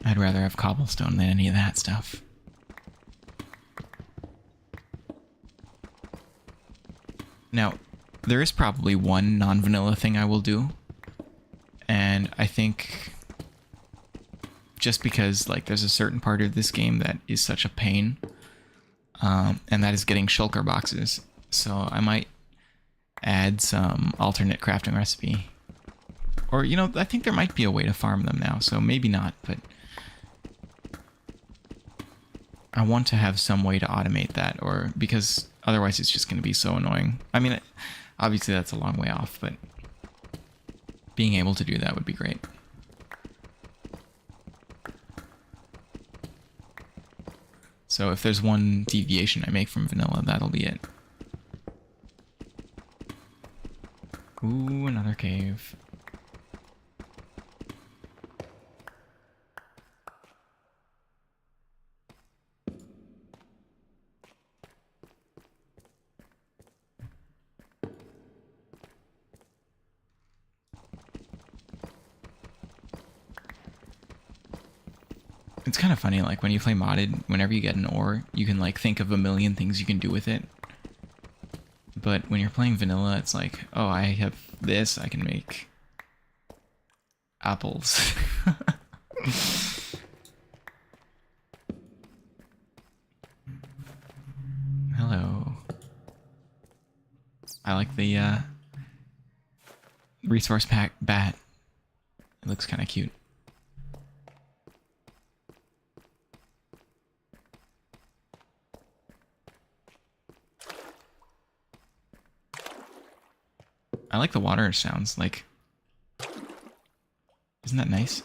I'd rather have cobblestone than any of that stuff. Now, there is probably one non-vanilla thing I will do. And I think just because like there's a certain part of this game that is such a pain, and that is getting shulker boxes. So I might add some alternate crafting recipe. Or, you know, I think there might be a way to farm them now, so maybe not, but I want to have some way to automate that, or because otherwise it's just going to be so annoying. I mean, obviously that's a long way off, but being able to do that would be great. So if there's one deviation I make from vanilla, that'll be it. Ooh, another cave. It's kind of funny, like, when you play modded, whenever you get an ore, you can, like, think of a million things you can do with it. But when you're playing vanilla, it's like, oh, I have this, I can make apples. Hello. I like the, resource pack bat. It looks kind of cute. I like the water sounds, like... Isn't that nice?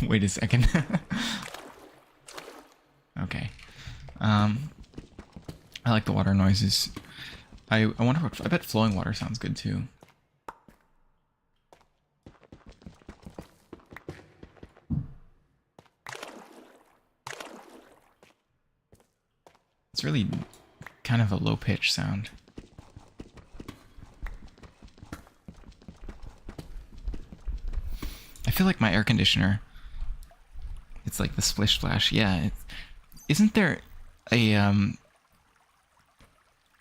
Wait a second. Um, I like the water noises. I wonder what, I bet flowing water sounds good too. It's really kind of a low pitch sound. I feel like my air conditioner, it's like the splish splash. Yeah, isn't there a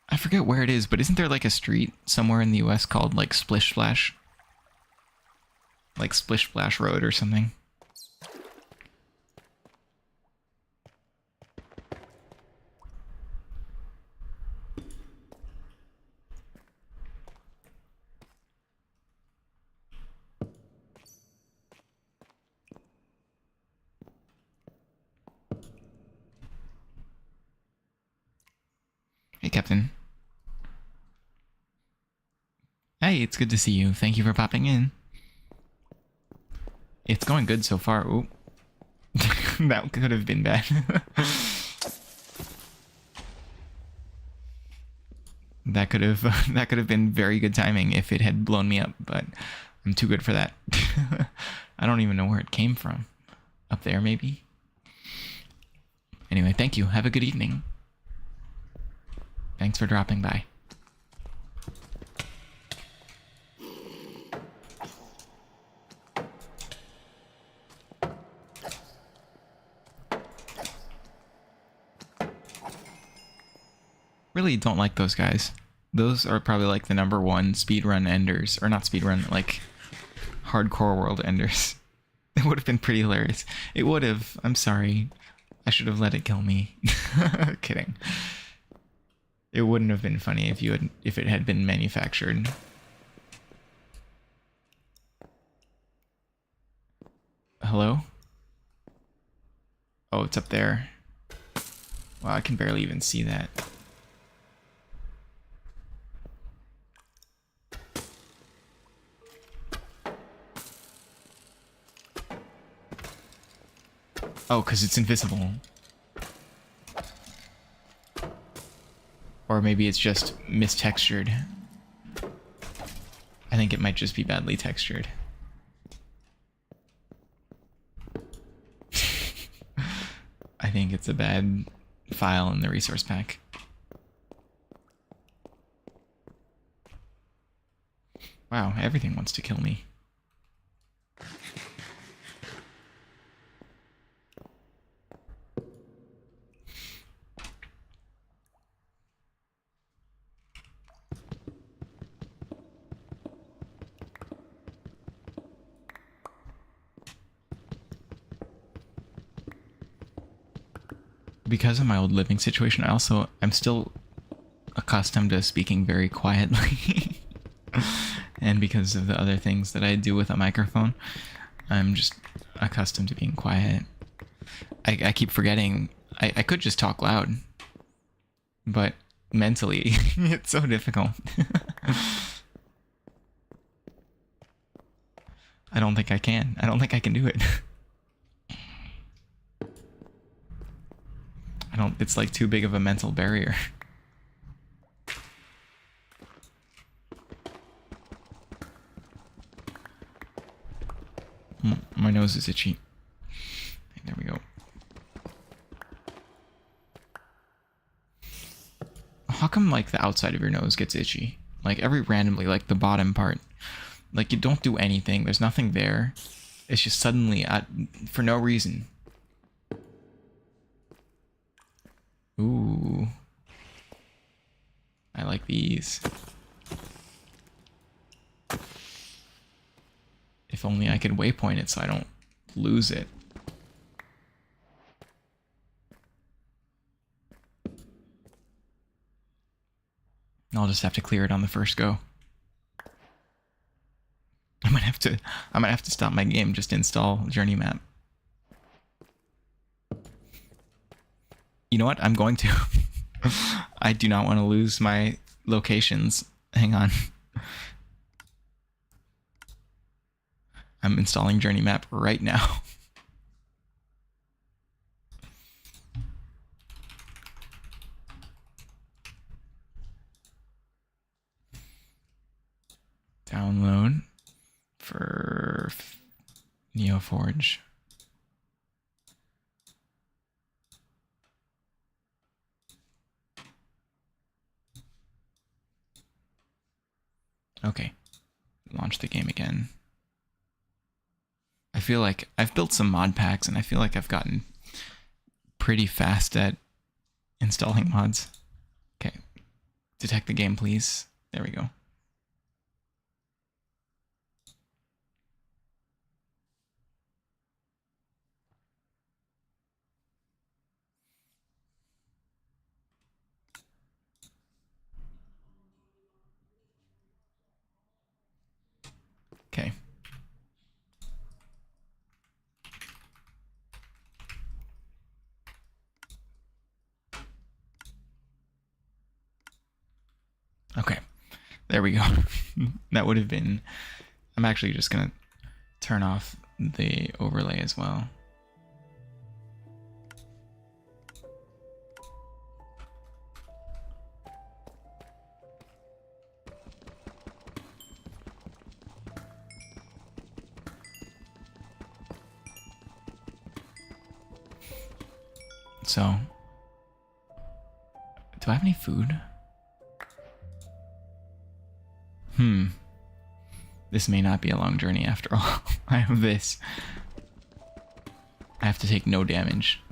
I forget where it is, but isn't there like a street somewhere in the US called like Splish Splash? Like Splish Splash Road or something? Hey, Captain. Hey, it's good to see you. Thank you for popping in. It's going good so far. Ooh. That could have been bad. That could have been very good timing if it had blown me up, but I'm too good for that. I don't even know where it came from. Up there, maybe? Anyway, thank you. Have a good evening. Thanks for dropping by. Really don't like those guys. Those are probably like the #1 speedrun enders. Or not speedrun, like hardcore world enders. It would have been pretty hilarious. It would have. I'm sorry. I should have let it kill me. Kidding. It wouldn't have been funny if it had been manufactured. Hello? Oh, it's up there. Wow, I can barely even see that. Oh, because it's invisible. Or maybe it's just mistextured. I think it might just be badly textured. I think it's a bad file in the resource pack. Wow, everything wants to kill me. Because of my old living situation, I'm still accustomed to speaking very quietly. And because of the other things that I do with a microphone, I'm just accustomed to being quiet. I keep forgetting I could just talk loud, but mentally it's so difficult. I don't think I can. I don't think I can do it. It's like too big of a mental barrier. My nose is itchy. There we go. How come like the outside of your nose gets itchy? Like randomly, like the bottom part. Like you don't do anything. There's nothing there. It's just suddenly for no reason. Ooh. I like these. If only I could waypoint it so I don't lose it. I'll just have to clear it on the first go. I might have to stop my game, just install Journey Map. You know what? I'm going to. I do not want to lose my locations. Hang on. I'm installing Journey Map right now. Download for NeoForge. Okay, launch the game again. I feel like I've built some mod packs and I feel like I've gotten pretty fast at installing mods. Okay, detect the game, please. There we go. Okay. Okay, there we go. That would have been... I'm actually just going to turn off the overlay as well. So, do I have any food? This may not be a long journey after all. I have this. I have to take no damage.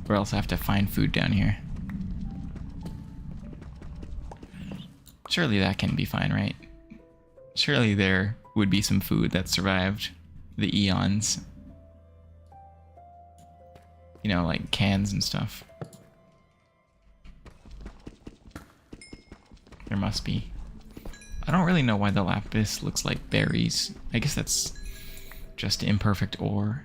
Or else I have to find food down here. Surely that can be fine, right? Surely there would be some food that survived the eons. You know, like cans and stuff. There must be. I don't really know why the lapis looks like berries. I guess that's just imperfect ore.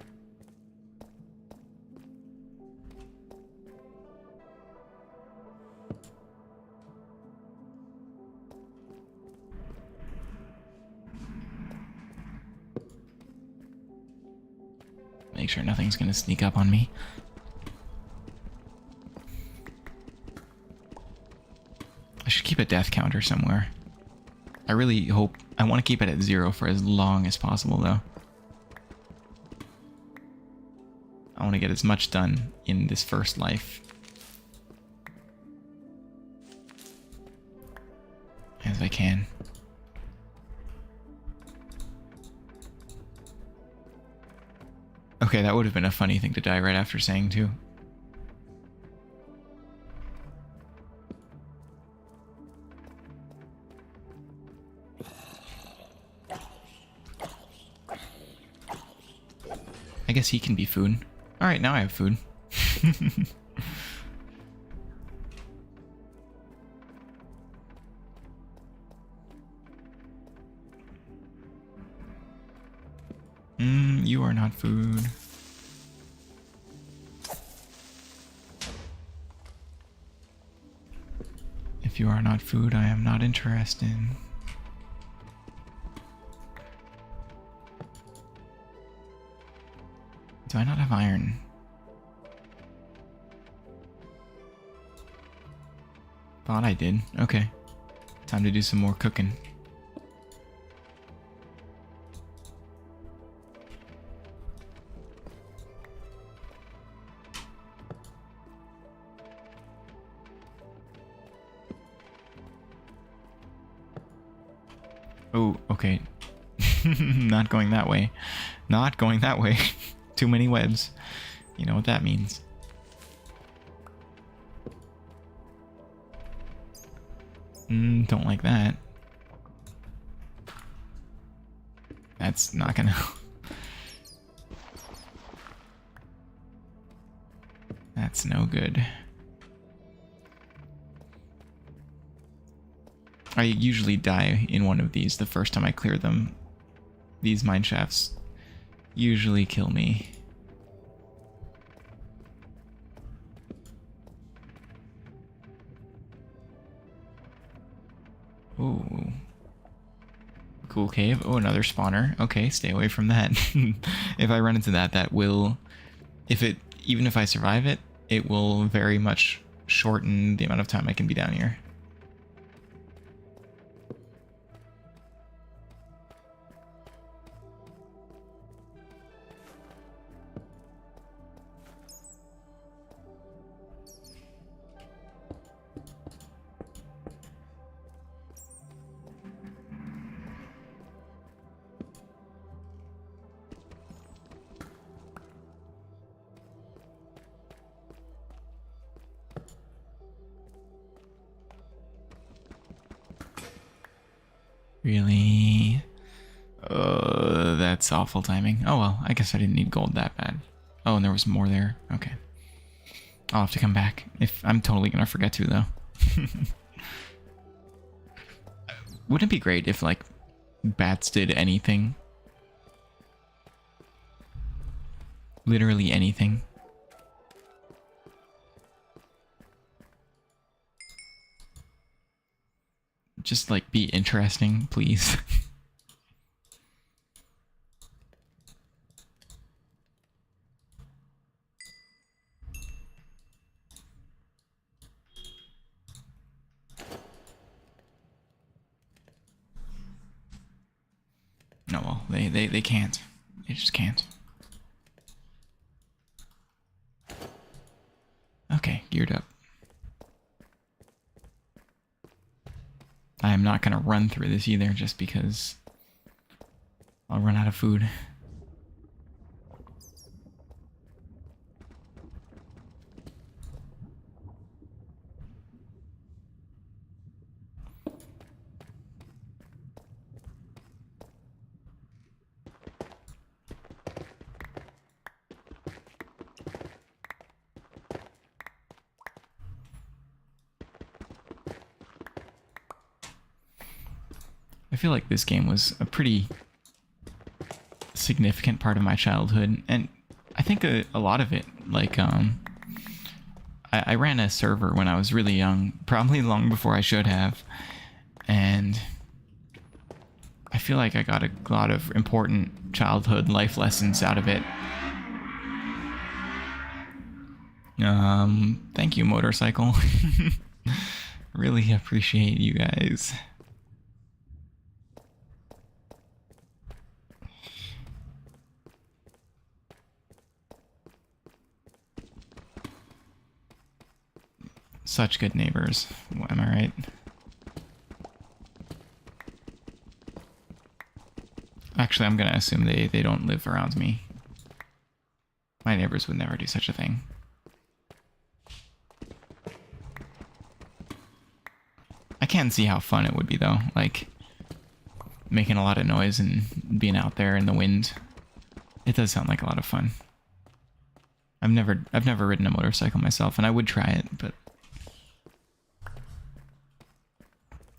Make sure nothing's gonna sneak up on me. I should keep a death counter somewhere. I really hope... I want to keep it at 0 for as long as possible, though. I want to get as much done in this first life as I can. Okay, that would have been a funny thing to die right after saying, too. I guess he can be food. Alright, now I have food. You are not food. If you are not food, I am not interested. Do I not have iron? Thought I did. Okay. Time to do some more cooking. Oh, okay. Not going that way. Not going that way. Too many webs. You know what that means. Don't like that. That's not gonna... That's no good. I usually die in one of these the first time I clear them. These mine shafts usually kill me. Ooh. Cool cave. Oh, another spawner. Okay, stay away from that. If I run into that, that will... Even if I survive it, it will very much shorten the amount of time I can be down here. Really? That's awful timing. Oh well, I guess I didn't need gold that bad. Oh, and there was more there. Okay. I'll have to come back. If I'm totally gonna forget to, though. Wouldn't it be great if, like, bats did anything? Literally anything. Just, like, be interesting, please. No, well, they can't. They just can't. Okay, geared up. I am not gonna run through this either, just because I'll run out of food. I feel like this game was a pretty significant part of my childhood, and I think a lot of it, like, I ran a server when I was really young, probably long before I should have, and I feel like I got a lot of important childhood life lessons out of it. Thank you, motorcycle. Really appreciate you guys. Such good neighbors. Am I right? Actually, I'm gonna assume they don't live around me. My neighbors would never do such a thing. I can see how fun it would be, though. Like, making a lot of noise and being out there in the wind. It does sound like a lot of fun. I've never ridden a motorcycle myself, and I would try it, but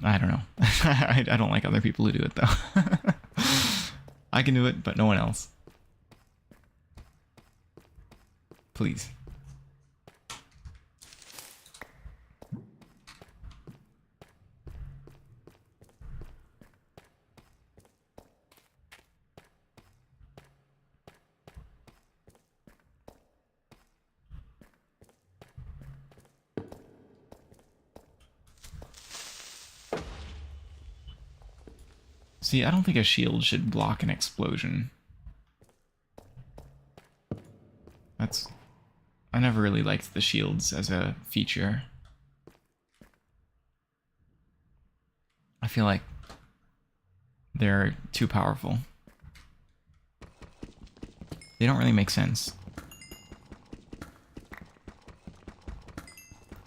I don't know. I don't like other people who do it, though. I can do it, but no one else. Please. See, I don't think a shield should block an explosion. I never really liked the shields as a feature. I feel like they're too powerful. They don't really make sense.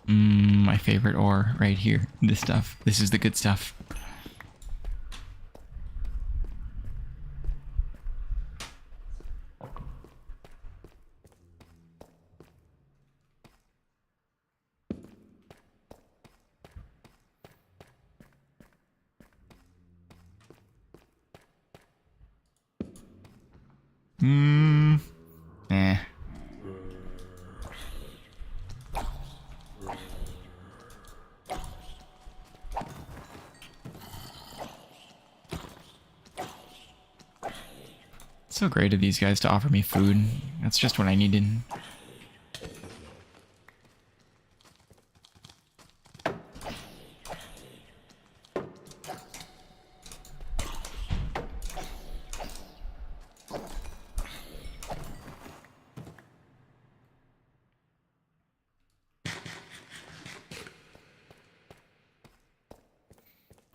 My favorite ore right here. This stuff. This is the good stuff. Eh. It's so great of these guys to offer me food. That's just what I needed.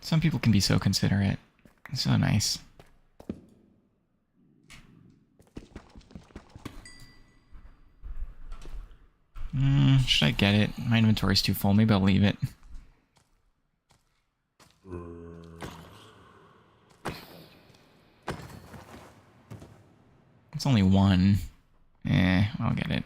Some people can be so considerate. So nice. Should I get it? My inventory's too full. Maybe I'll leave it. It's only one. I'll get it.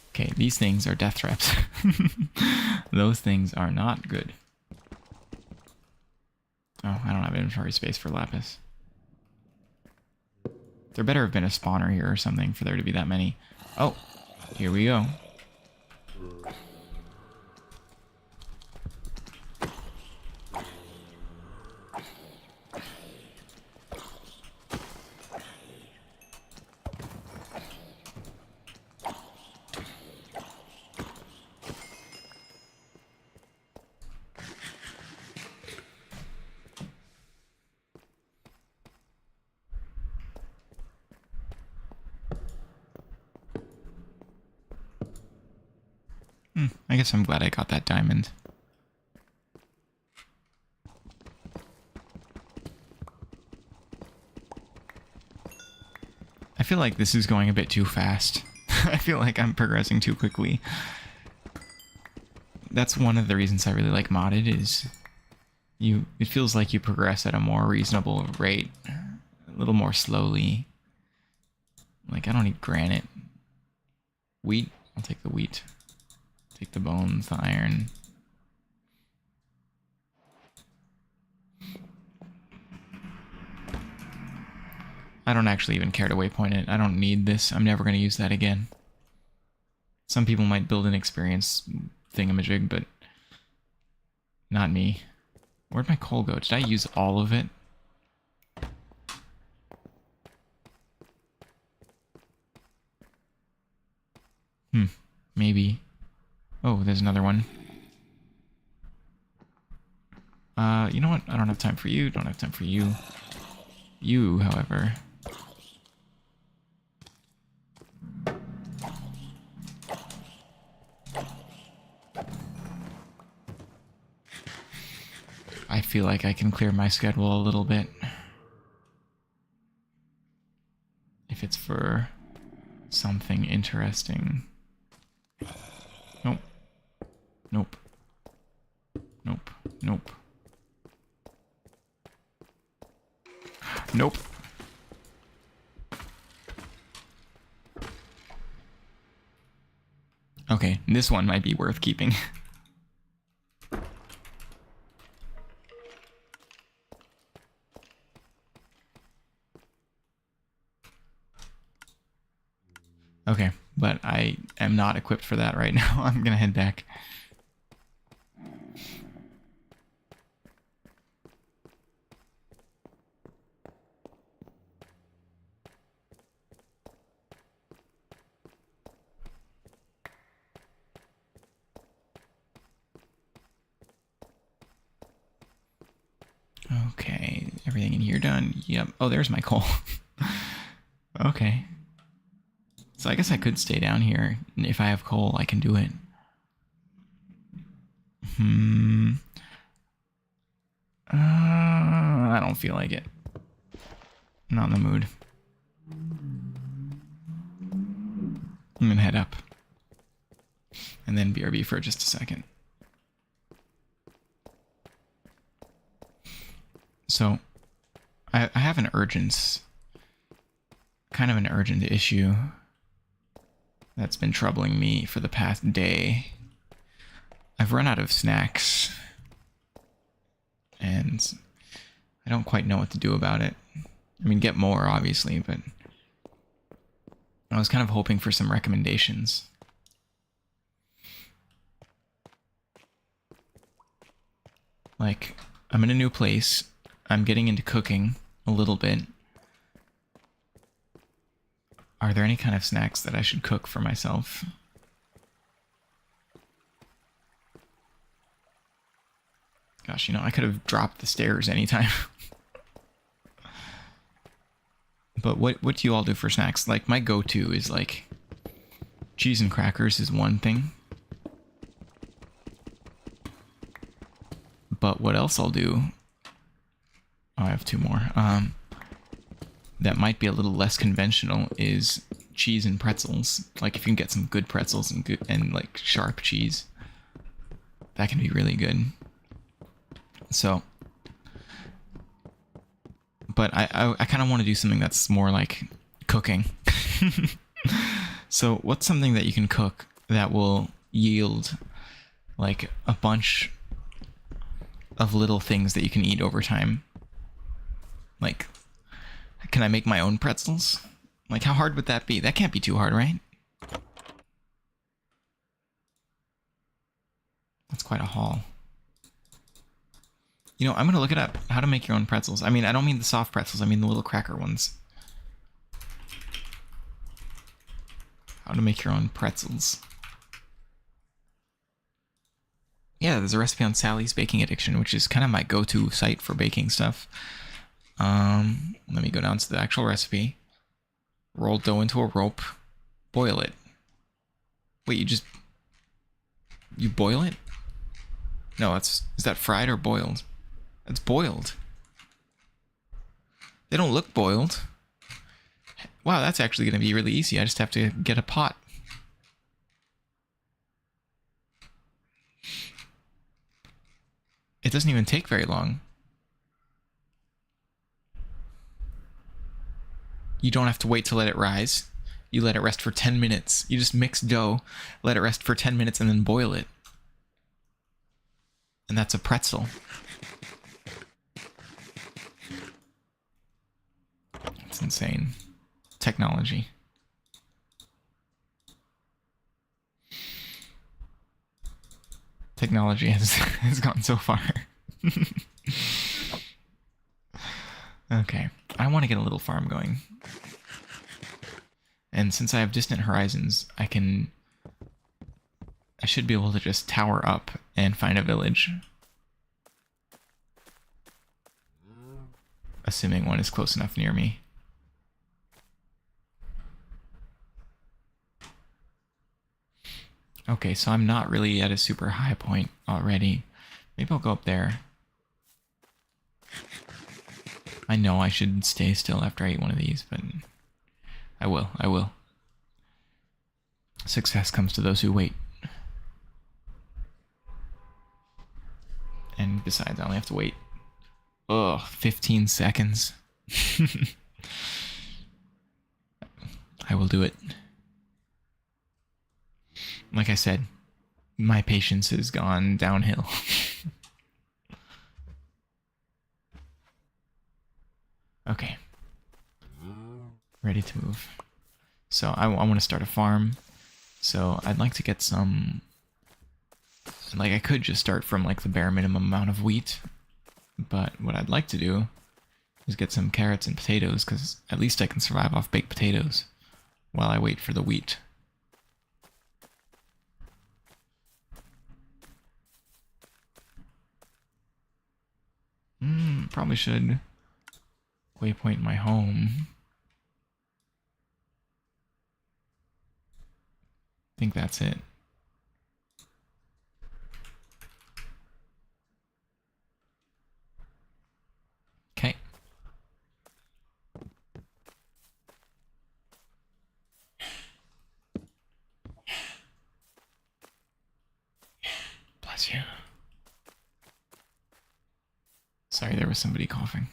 Okay, these things are death traps. Those things are not good. Oh, I don't have inventory space for lapis. There better have been a spawner here or something for there to be that many. Oh, here we go. I guess I'm glad I got that diamond. I feel like this is going a bit too fast. I feel like I'm progressing too quickly. That's one of the reasons I really like modded is it feels like you progress at a more reasonable rate, a little more slowly. Like I don't need granite. Wheat, I'll take the wheat. Take the bones, the iron. I don't actually even care to waypoint it. I don't need this. I'm never going to use that again. Some people might build an experience thingamajig, but not me. Where'd my coal go? Did I use all of it? Maybe. Oh, there's another one. You know what? I don't have time for you. Don't have time for you. You, however. I feel like I can clear my schedule a little bit. If it's for something interesting. Nope. Nope. Nope. Nope. Nope. Okay, this one might be worth keeping. Okay, but I am not equipped for that right now. I'm gonna head back. Okay, everything in here done. Yep. Oh, there's my coal. Okay. So I guess I could stay down here. If I have coal, I can do it. I don't feel like it. Not in the mood. I'm gonna head up. And then BRB for just a second. So, I have an kind of an urgent issue that's been troubling me for the past day. I've run out of snacks, and I don't quite know what to do about it. I mean, get more, obviously, but I was kind of hoping for some recommendations. Like, I'm in a new place. I'm getting into cooking a little bit. Are there any kind of snacks that I should cook for myself? Gosh, you know, I could have dropped the stairs anytime. But what do you all do for snacks? Like, my go-to is, like, cheese and crackers is one thing. But what else I'll do... Oh, I have two more. That might be a little less conventional is cheese and pretzels. Like if you can get some good pretzels and good and like sharp cheese, that can be really good. So, but I kind of want to do something that's more like cooking. So what's something that you can cook that will yield like a bunch of little things that you can eat over time? Like, can I make my own pretzels? Like, how hard would that be? That can't be too hard, right? That's quite a haul. You know, I'm gonna look it up. How to make your own pretzels. I mean, I don't mean the soft pretzels. I mean the little cracker ones. How to make your own pretzels. Yeah, there's a recipe on Sally's Baking Addiction, which is kind of my go-to site for baking stuff. Let me go down to the actual recipe. Roll dough into a rope. Boil it. Wait, you boil it? No, is that fried or boiled? It's boiled. They don't look boiled. Wow, that's actually going to be really easy. I just have to get a pot. It doesn't even take very long. You don't have to wait to let it rise. You let it rest for 10 minutes. You just mix dough, let it rest for 10 minutes, and then boil it. And that's a pretzel. It's insane. Technology. Technology has gone so far. Okay, I want to get a little farm going. And since I have distant horizons, I should be able to just tower up and find a village. Assuming one is close enough near me. Okay, so I'm not really at a super high point already. Maybe I'll go up there. I know I should stay still after I eat one of these, but I will. Success comes to those who wait. And besides, I only have to wait, 15 seconds. I will do it. Like I said, my patience has gone downhill. Okay. Ready to move. So I want to start a farm. So I'd like to get some... Like, I could just start from, like, the bare minimum amount of wheat. But what I'd like to do is get some carrots and potatoes, because at least I can survive off baked potatoes while I wait for the wheat. Probably should waypoint my home. I think that's it. Okay. Bless you. Sorry, there was somebody coughing.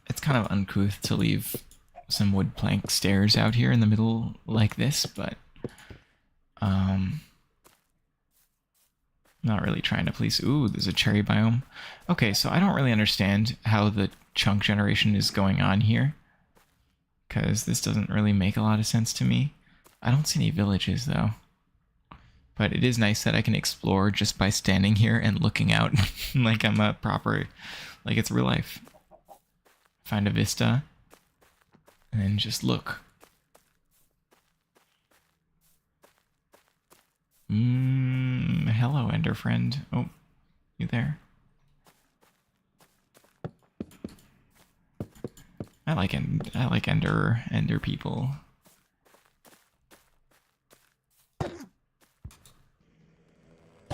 It's kind of uncouth to leave some wood plank stairs out here in the middle like this, but not really trying to please. Ooh, there's a cherry biome. Okay, so I don't really understand how the chunk generation is going on here, because this doesn't really make a lot of sense to me. I don't see any villages though. But it is nice that I can explore just by standing here and looking out like I'm a proper, like it's real life. Find a vista and then just look. Hello, Ender friend. Oh, you there? I like Ender people.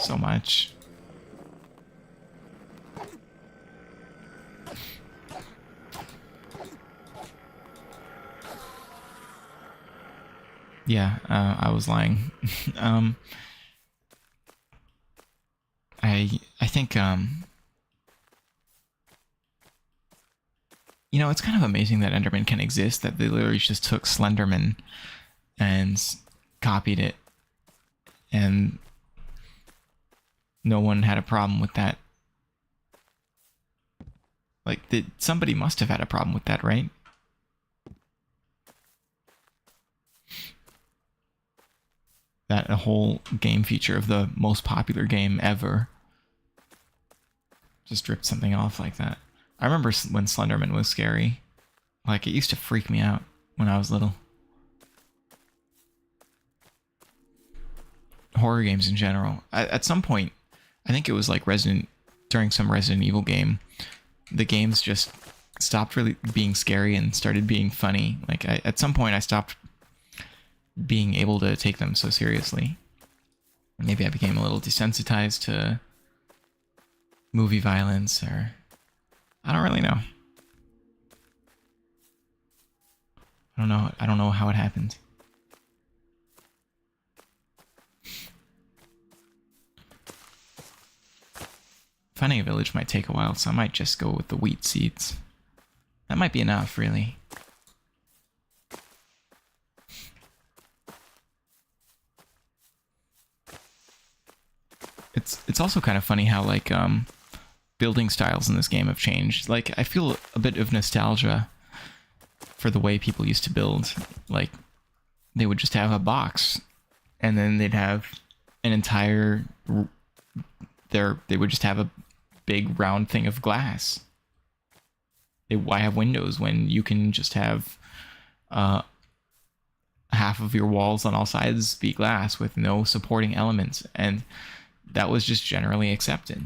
So much. Yeah, I was lying. um, I think you know, it's kind of amazing that Enderman can exist. That they literally just took Slenderman and copied it, and no one had a problem with that. Like, somebody must have had a problem with that, right? That a whole game feature of the most popular game ever just ripped something off like that. I remember when Slenderman was scary. Like, it used to freak me out when I was little. Horror games in general. At some point, I think it was like during some Resident Evil game, the games just stopped really being scary and started being funny. Like, at some point, I stopped being able to take them so seriously. Maybe I became a little desensitized to movie violence, or I don't really know. I don't know how it happened. Finding a village might take a while, so I might just go with the wheat seeds. That might be enough, really. It's also kind of funny how, like, building styles in this game have changed. Like, I feel a bit of nostalgia for the way people used to build. Like, they would just have a box, and then they'd have an entire... They would just have a big round thing of glass. Why have windows when you can just have half of your walls on all sides be glass with no supporting elements? And that was just generally accepted.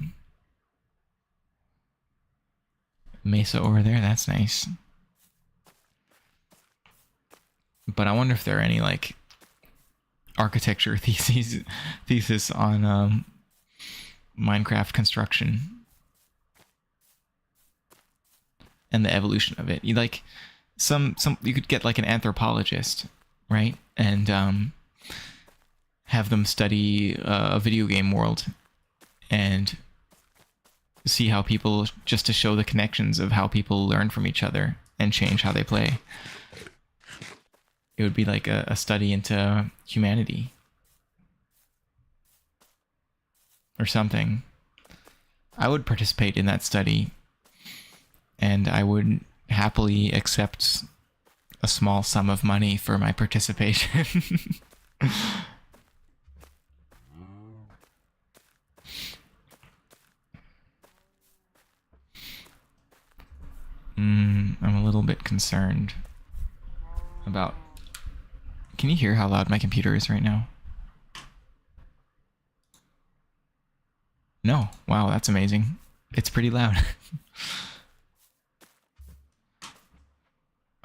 Mesa over there, that's nice. But I wonder if there are any, like, architecture thesis on Minecraft construction and the evolution of it. You like you could get like an anthropologist, right? And have them study a video game world and see how people, just to show the connections of how people learn from each other and change how they play. It would be like a study into humanity or something. I would participate in that study, and I would happily accept a small sum of money for my participation. I'm a little bit concerned about... Can you hear how loud my computer is right now? No. Wow, that's amazing. It's pretty loud.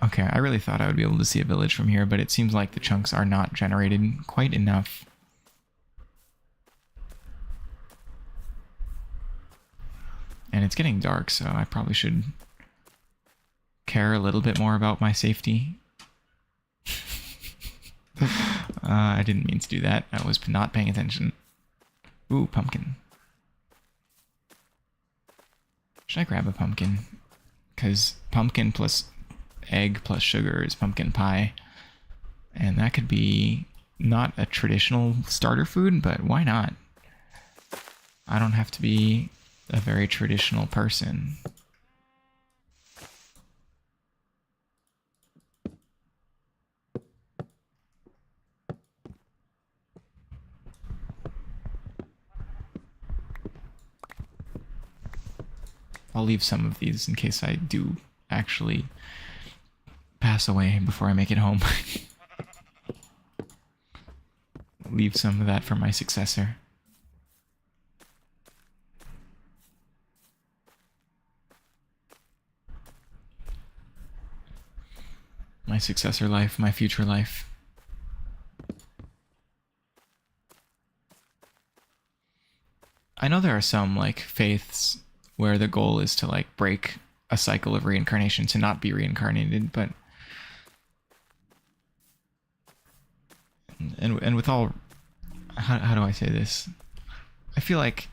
Okay, I really thought I would be able to see a village from here, but it seems like the chunks are not generated quite enough. And it's getting dark, so I probably should care a little bit more about my safety. I didn't mean to do that. I was not paying attention. Ooh, pumpkin. Should I grab a pumpkin? Because pumpkin plus egg plus sugar is pumpkin pie. And that could be not a traditional starter food, but why not? I don't have to be a very traditional person. I'll leave some of these in case I do actually pass away before I make it home. Leave some of that for my successor. My successor life, my future life. I know there are some, like, faiths where the goal is to, like, break a cycle of reincarnation, to not be reincarnated, but And with all, how do I say this? I feel like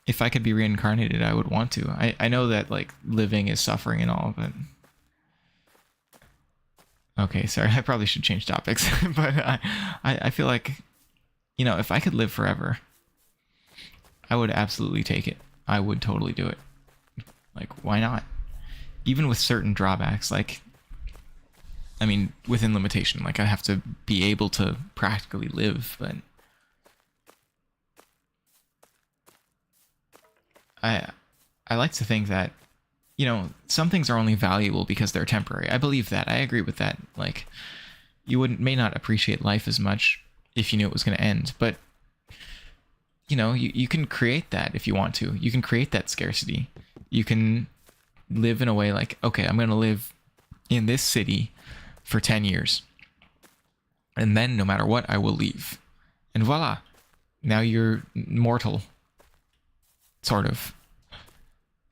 if I could be reincarnated, I would want to. I know that like living is suffering and all, but okay, sorry, I probably should change topics. But I feel like, you know, if I could live forever, I would absolutely take it. I would totally do it. Like, why not? Even with certain drawbacks, like, I mean, within limitation, like I have to be able to practically live, but I I like to think that, you know, some things are only valuable because they're temporary. I believe that. I agree with that. Like, you wouldn't may not appreciate life as much if you knew it was going to end, but you know, you can create that if you want to. You can create that scarcity. You can live in a way like, okay, I'm going to live in this city for 10 years. And then no matter what, I will leave. And voila, now you're mortal. Sort of.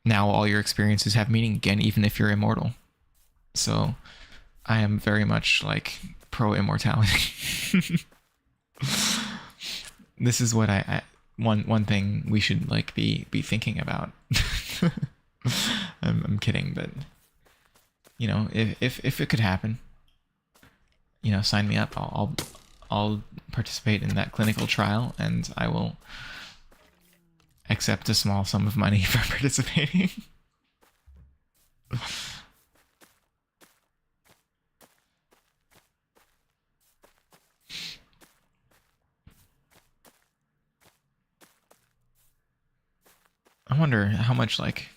Now all your experiences have meaning again, even if you're immortal. So I am very much like pro immortality. This is what I one thing we should like be thinking about. I'm kidding, but you know, if it could happen, you know, sign me up. I'll participate in that clinical trial, and I will accept a small sum of money for participating. I wonder how much like,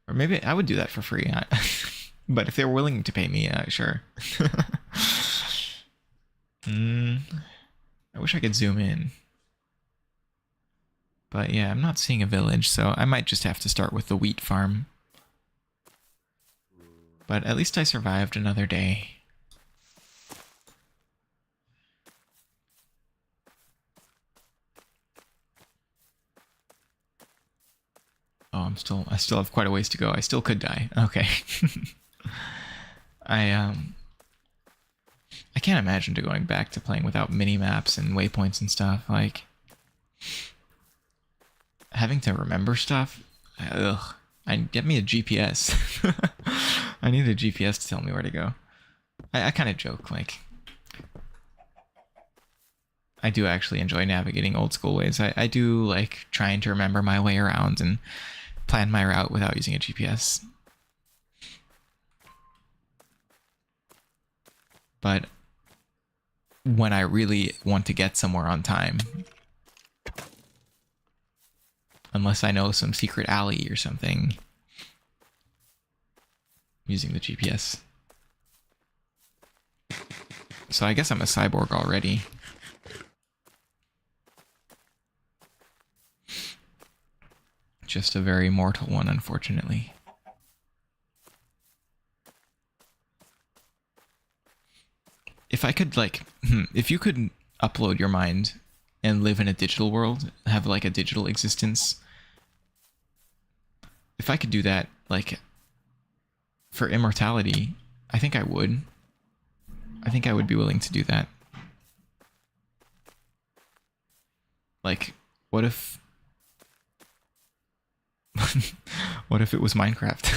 or maybe I would do that for free. But if they were willing to pay me, sure. mm, I wish I could zoom in. But yeah, I'm not seeing a village, so I might just have to start with the wheat farm. But at least I survived another day. Oh, I still have quite a ways to go. I still could die. Okay. I I can't imagine to going back to playing without mini maps and waypoints and stuff. Like having to remember stuff. Ugh. I get me a GPS. I need a GPS to tell me where to go. I kind of joke like I do actually enjoy navigating old school ways. I do like trying to remember my way around and plan my route without using a GPS. But when I really want to get somewhere on time, unless I know some secret alley or something, using the GPS. So I guess I'm a cyborg already. Just a very mortal one, unfortunately. If I could, like, if you could upload your mind and live in a digital world, have like a digital existence, if I could do that, like, for immortality, I think I would. I think I would be willing to do that. Like, what if... what if it was Minecraft?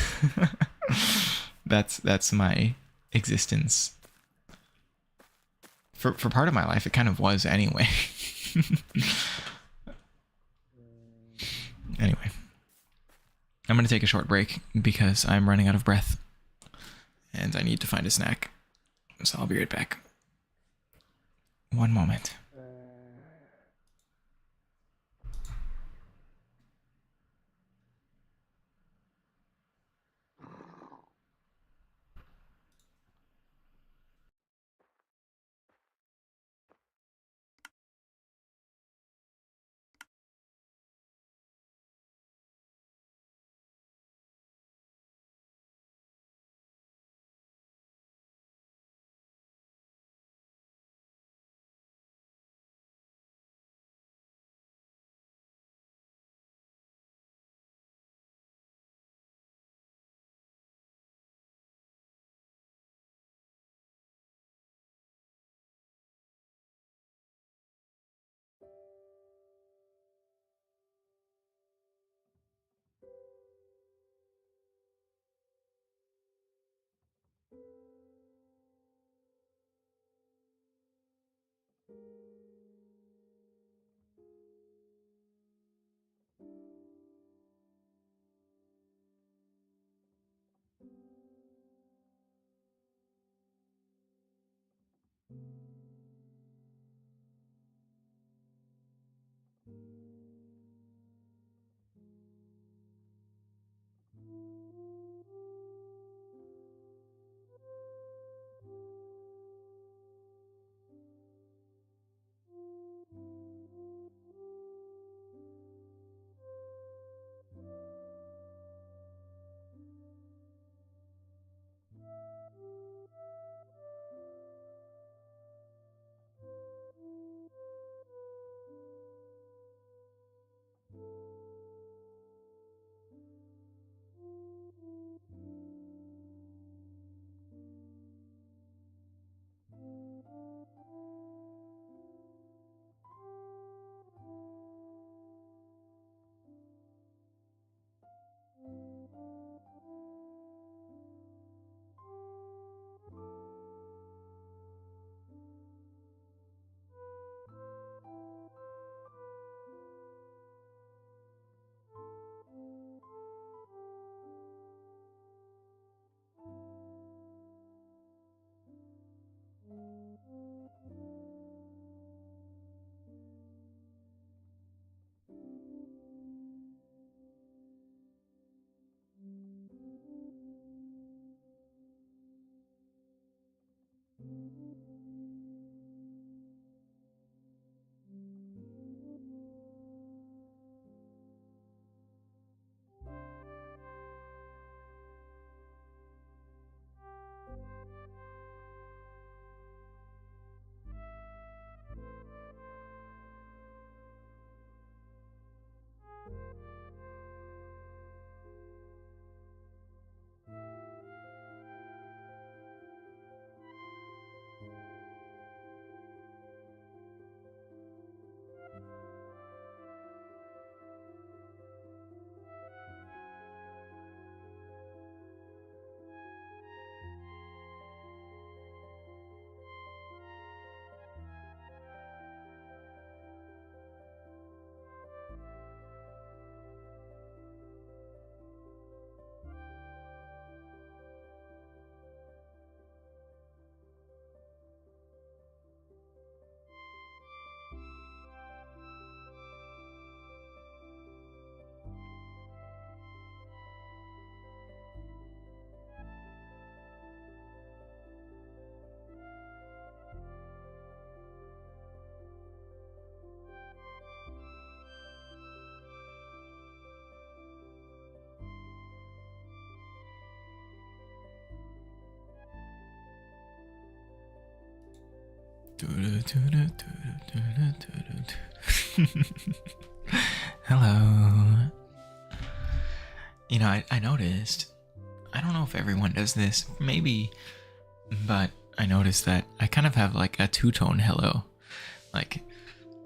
That's my existence. For part of my life, it kind of was anyway. Anyway, I'm going to take a short break because I'm running out of breath. And I need to find a snack. So I'll be right back. One moment. Hello. You know, I noticed, I don't know if everyone does this, maybe, but I noticed that I kind of have like a two-tone hello. Like,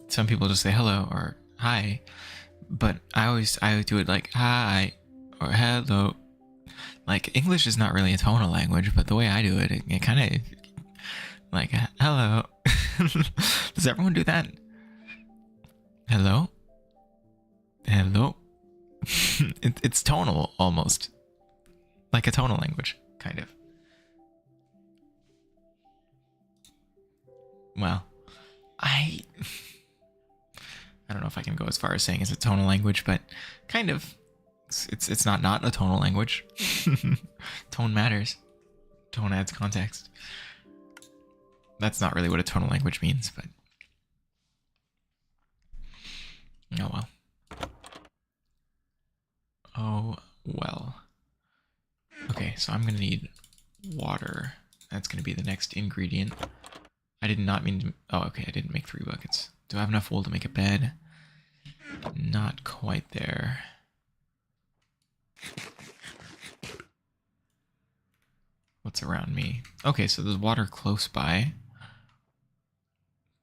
some people just say hello or hi, but I do it like hi or hello. Like, English is not really a tonal language, but the way I do it, it kind of like hello. Does everyone do that? Hello? Hello? It's tonal almost. Like a tonal language, kind of. Well, I don't know if I can go as far as saying it's a tonal language, but kind of. It's not a tonal language. Tone matters. Tone adds context. That's not really what a tonal language means, but oh well. Oh well. Okay, so I'm gonna need water. That's gonna be the next ingredient. I did not mean to. Oh, okay, I didn't make 3 buckets. Do I have enough wool to make a bed? Not quite there. What's around me? Okay, so there's water close by.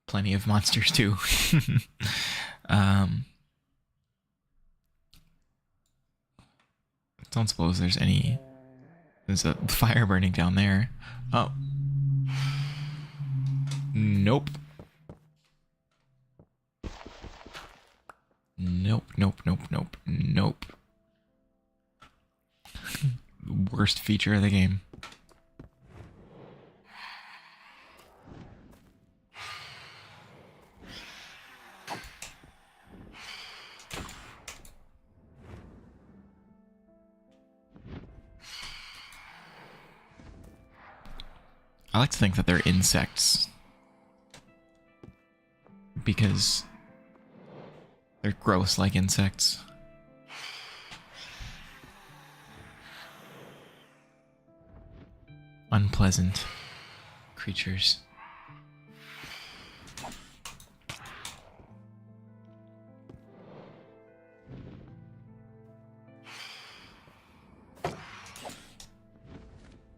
Plenty of monsters too. Don't suppose there's any. There's a fire burning down there. Oh. Nope. Nope, nope, nope, nope, nope. Worst feature of the game. I like to think that they're insects. Because they're gross like insects. Unpleasant creatures.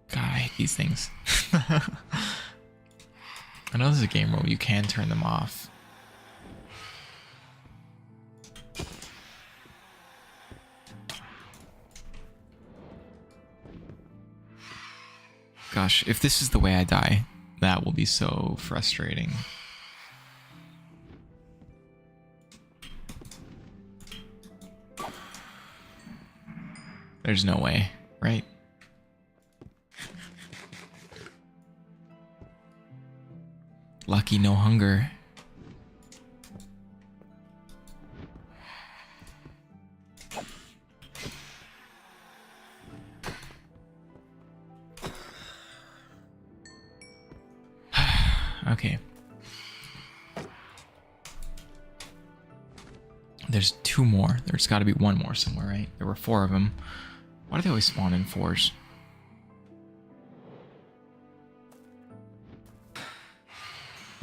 God, I hate these things. I know this is a game where you can turn them off. Gosh, if this is the way I die, that will be so frustrating. There's no way, right? Lucky no hunger. Okay. There's 2 more. There's got to be 1 more somewhere, right? There were 4 of them. Why do they always spawn in 4s?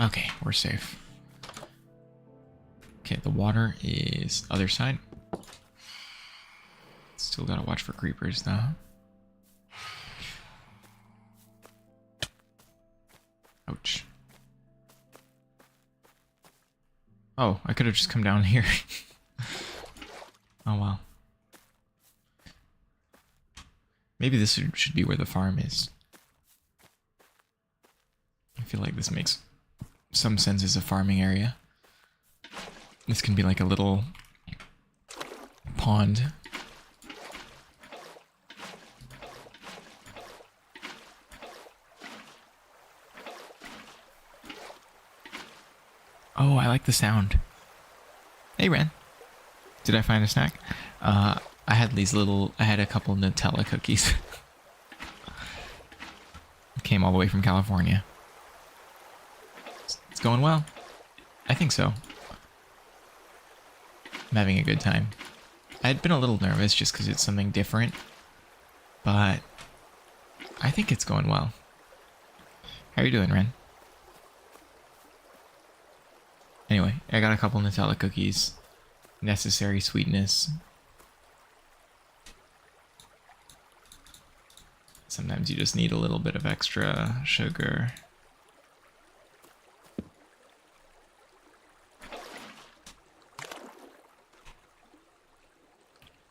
Okay, we're safe. Okay, the water is other side. Still gotta watch for creepers though. Ouch. Oh, I could have just come down here. Oh well. Maybe this should be where the farm is. I feel like this makes some sense as a farming area. This can be like a little pond. Oh, I like the sound. Hey, Ren. Did I find a snack? I had a couple Nutella cookies. Came all the way from California. It's going well. I think so. I'm having a good time. I had been a little nervous just because it's something different, but I think it's going well. How are you doing, Ren? Anyway, I got a couple Nutella cookies. Necessary sweetness. Sometimes you just need a little bit of extra sugar.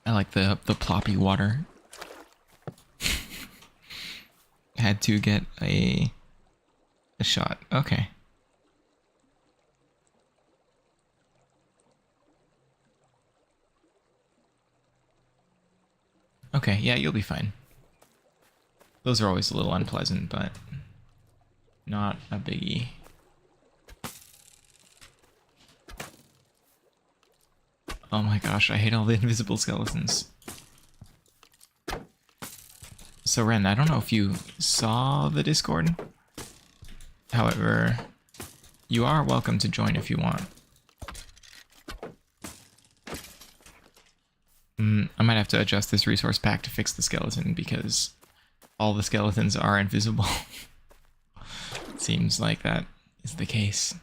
I like the ploppy water. Had to get a shot. Okay. Okay, yeah, you'll be fine. Those are always a little unpleasant, but not a biggie. Oh my gosh, I hate all the invisible skeletons. So Ren, I don't know if you saw the Discord. However, you are welcome to join if you want. I might have to adjust this resource pack to fix the skeleton because all the skeletons are invisible. It seems like that is the case.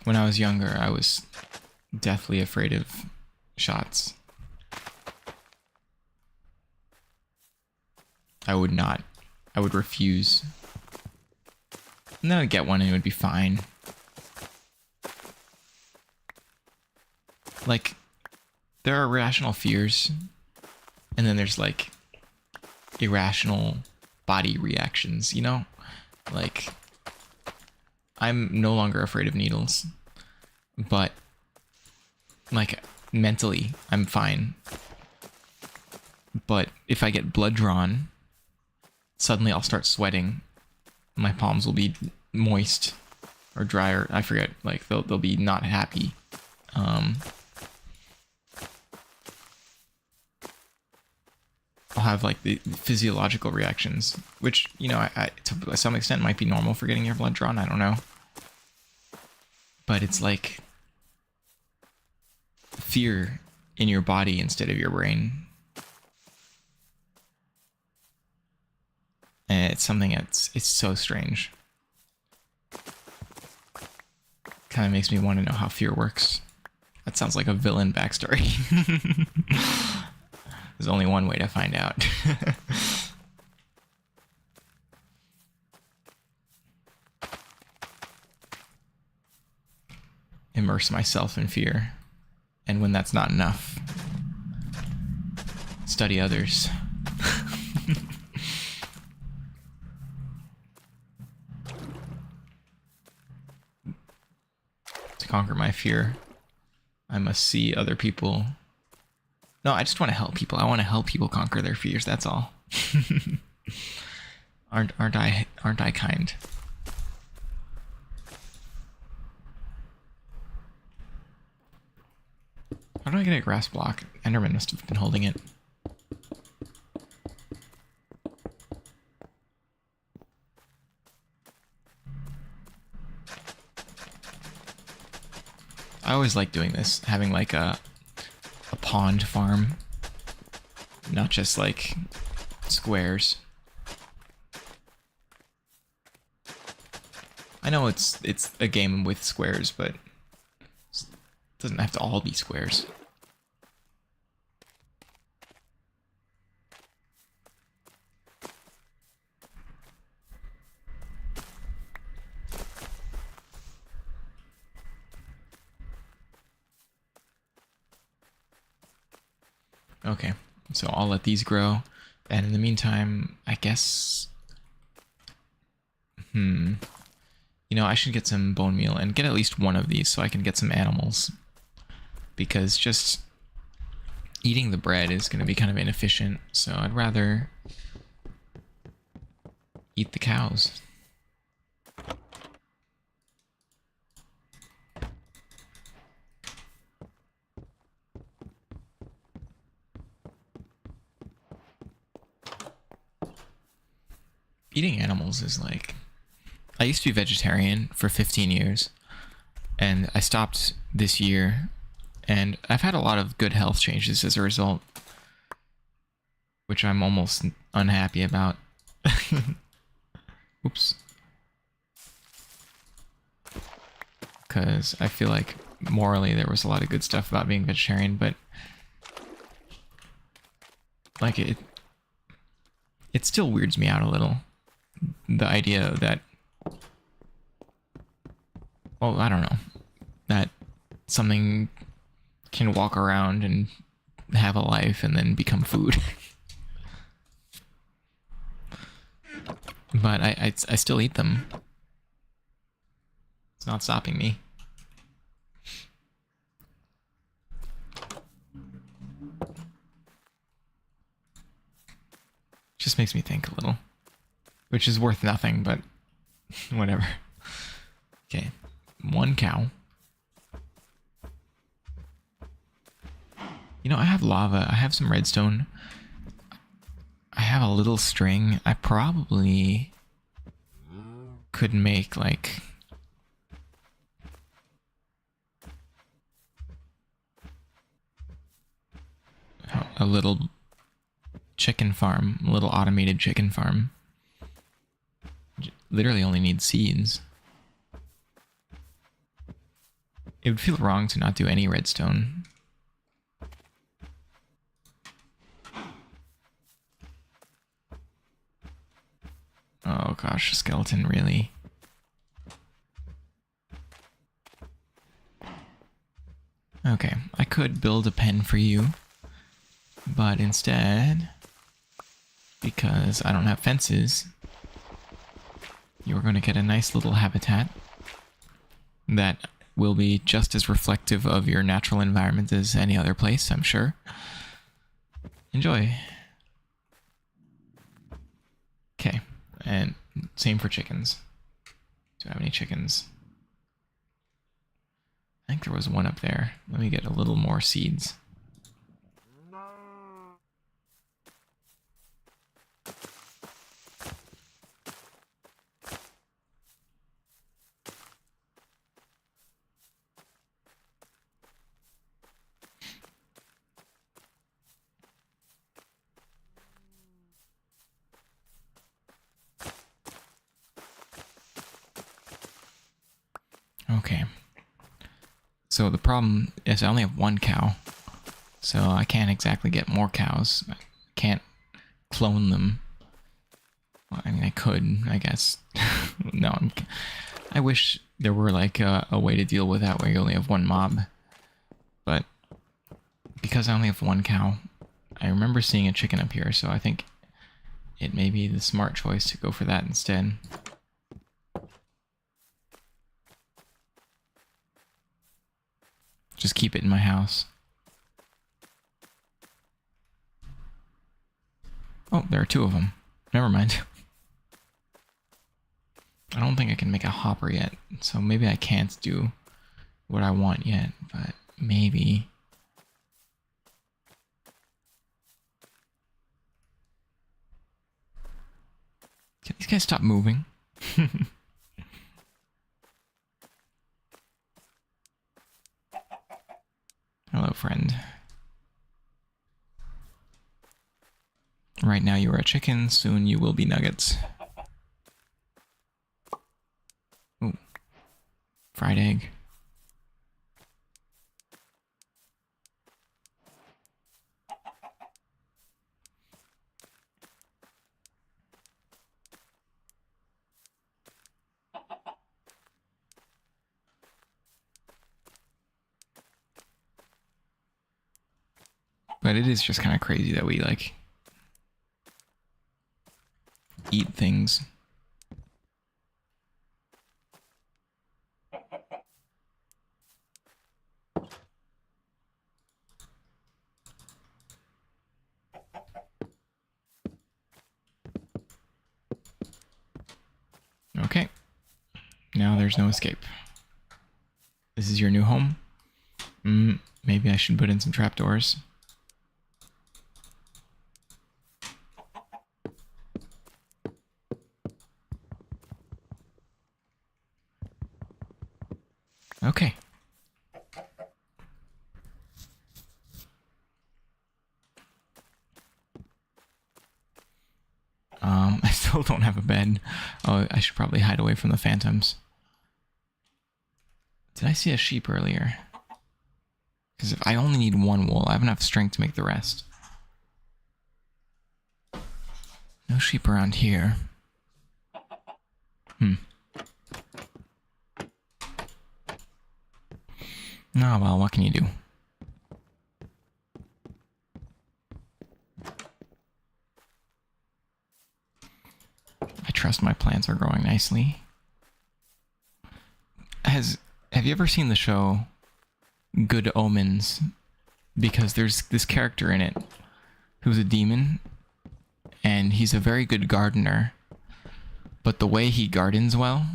When I was younger, I was deathly afraid of shots. I would refuse. And then I'd get one and it would be fine. Like, there are rational fears, and then there's like irrational body reactions, you know? Like, I'm no longer afraid of needles, but like mentally, I'm fine. But if I get blood drawn, suddenly I'll start sweating. My palms will be moist or dry, or I forget. Like they'll be not happy. I'll have like the physiological reactions, which, you know, I to some extent might be normal for getting your blood drawn. I don't know, but it's like fear in your body instead of your brain. And it's something it's so strange. Kind of makes me want to know how fear works. That sounds like a villain backstory. There's only one way to find out. Immerse myself in fear. And when that's not enough, study others. To conquer my fear, I must see other people. No, I just want to help people. I want to help people conquer their fears. That's all. Aren't I kind? How do I get a grass block? Enderman must have been holding it. I always like doing this, having like a pond farm, not just like squares. I know it's a game with squares, but it doesn't have to all be squares. Okay, so I'll let these grow, and in the meantime, I guess... You know, I should get some bone meal and get at least one of these so I can get some animals. Because just eating the bread is going to be kind of inefficient, so I'd rather eat the cows. Eating animals is like... I used to be vegetarian for 15 years, and I stopped this year, and I've had a lot of good health changes as a result, which I'm almost unhappy about. Oops. Because I feel like morally there was a lot of good stuff about being vegetarian, but like it still weirds me out a little. The idea that, well, I don't know, that something can walk around and have a life and then become food. But I still eat them. It's not stopping me. Just makes me think a little. Which is worth nothing, but whatever. Okay, 1 cow. You know, I have lava. I have some redstone. I have a little string. I probably could make, like... a little chicken farm. A little automated chicken farm. Literally only need seeds. It would feel wrong to not do any redstone. Oh gosh, skeleton, really? Okay, I could build a pen for you, but instead, because I don't have fences, you're going to get a nice little habitat that will be just as reflective of your natural environment as any other place, I'm sure. Enjoy. Okay, and same for chickens. Do I have any chickens? I think there was one up there. Let me get a little more seeds. Okay. So the problem is I only have 1 cow. So I can't exactly get more cows. I can't clone them. Well, I mean, I could, I guess. No, I wish there were like a way to deal with that where you only have 1 mob. But because I only have 1 cow, I remember seeing a chicken up here, so I think it may be the smart choice to go for that instead. Just keep it in my house. Oh, there are 2 of them. Never mind. I don't think I can make a hopper yet, so maybe I can't do what I want yet, but maybe. These guys stop moving. Hello, friend. Right now you are a chicken, soon you will be nuggets. Ooh. Fried egg. But it is just kind of crazy that we, like, eat things. Okay. Now there's no escape. This is your new home? Maybe I should put in some trapdoors. Okay. I still don't have a bed. Oh, I should probably hide away from the phantoms. Did I see a sheep earlier? Because if I only need one wool, I have enough strength to make the rest. No sheep around here. Oh, well, what can you do? I trust my plants are growing nicely. Have you ever seen the show Good Omens? Because there's this character in it who's a demon, and he's a very good gardener, but the way he gardens well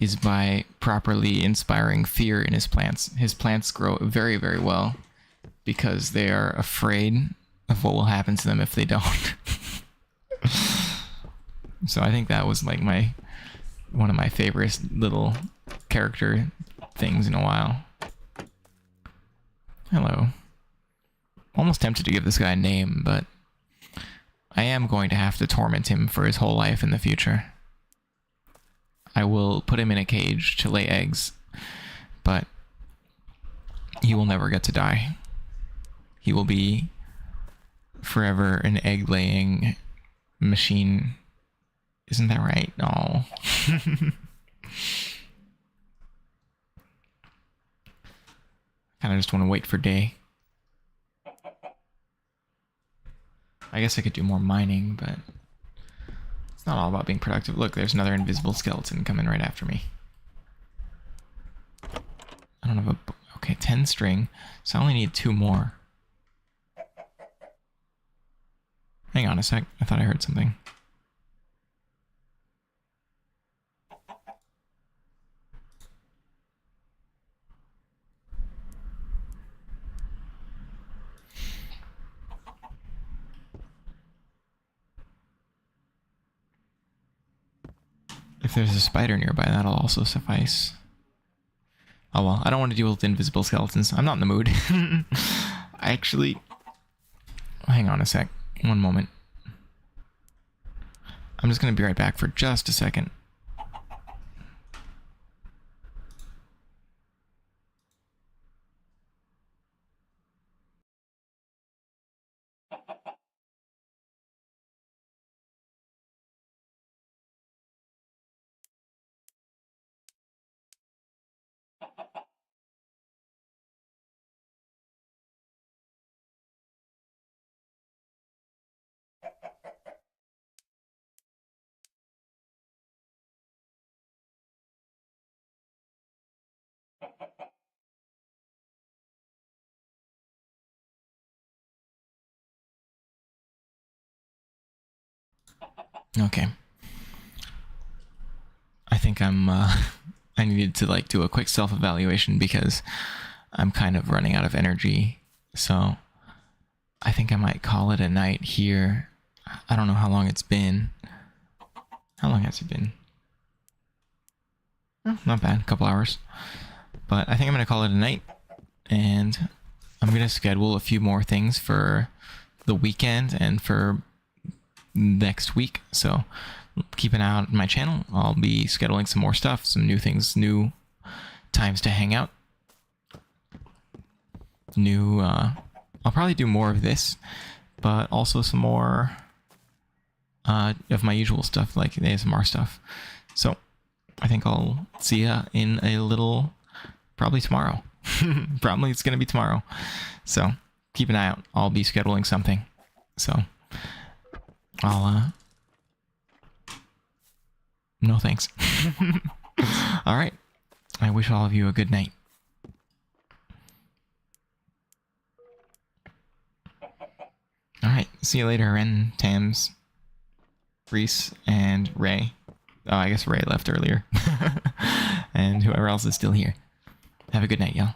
is by properly inspiring fear in his plants. His plants grow very, very well because they are afraid of what will happen to them if they don't. So I think that was like one of my favorite little character things in a while. Hello. Almost tempted to give this guy a name, but I am going to have to torment him for his whole life in the future. I will put him in a cage to lay eggs, but he will never get to die. He will be forever an egg-laying machine. Isn't that right? No. Kind of just want to wait for day. I guess I could do more mining, but it's not all about being productive. Look, there's another invisible skeleton coming right after me. I don't have a... Okay, 10 string, so I only need 2 more. Hang on a sec. I thought I heard something. If there's a spider nearby, that'll also suffice. Oh well, I don't want to deal with invisible skeletons. I'm not in the mood. I actually... Hang on a sec. One moment. I'm just going to be right back for just a second. Okay. I think I needed to like do a quick self-evaluation because I'm kind of running out of energy. So I think I might call it a night here. I don't know how long it's been. How long has it been? Oh, not bad, a couple hours. But I think I'm going to call it a night. And I'm going to schedule a few more things for the weekend and for next week. So keep an eye out on my channel. I'll be scheduling some more stuff, some new things, new times to hang out. I'll probably do more of this, but also some more of my usual stuff, like the ASMR stuff. So I think I'll see ya in a little, probably tomorrow. Probably it's going to be tomorrow. So keep an eye out. I'll be scheduling something. So I'll, no thanks. All right. I wish all of you a good night. All right. See you later, Ren, Tams, Reese, and Ray. Oh, I guess Ray left earlier. And whoever else is still here. Have a good night, y'all.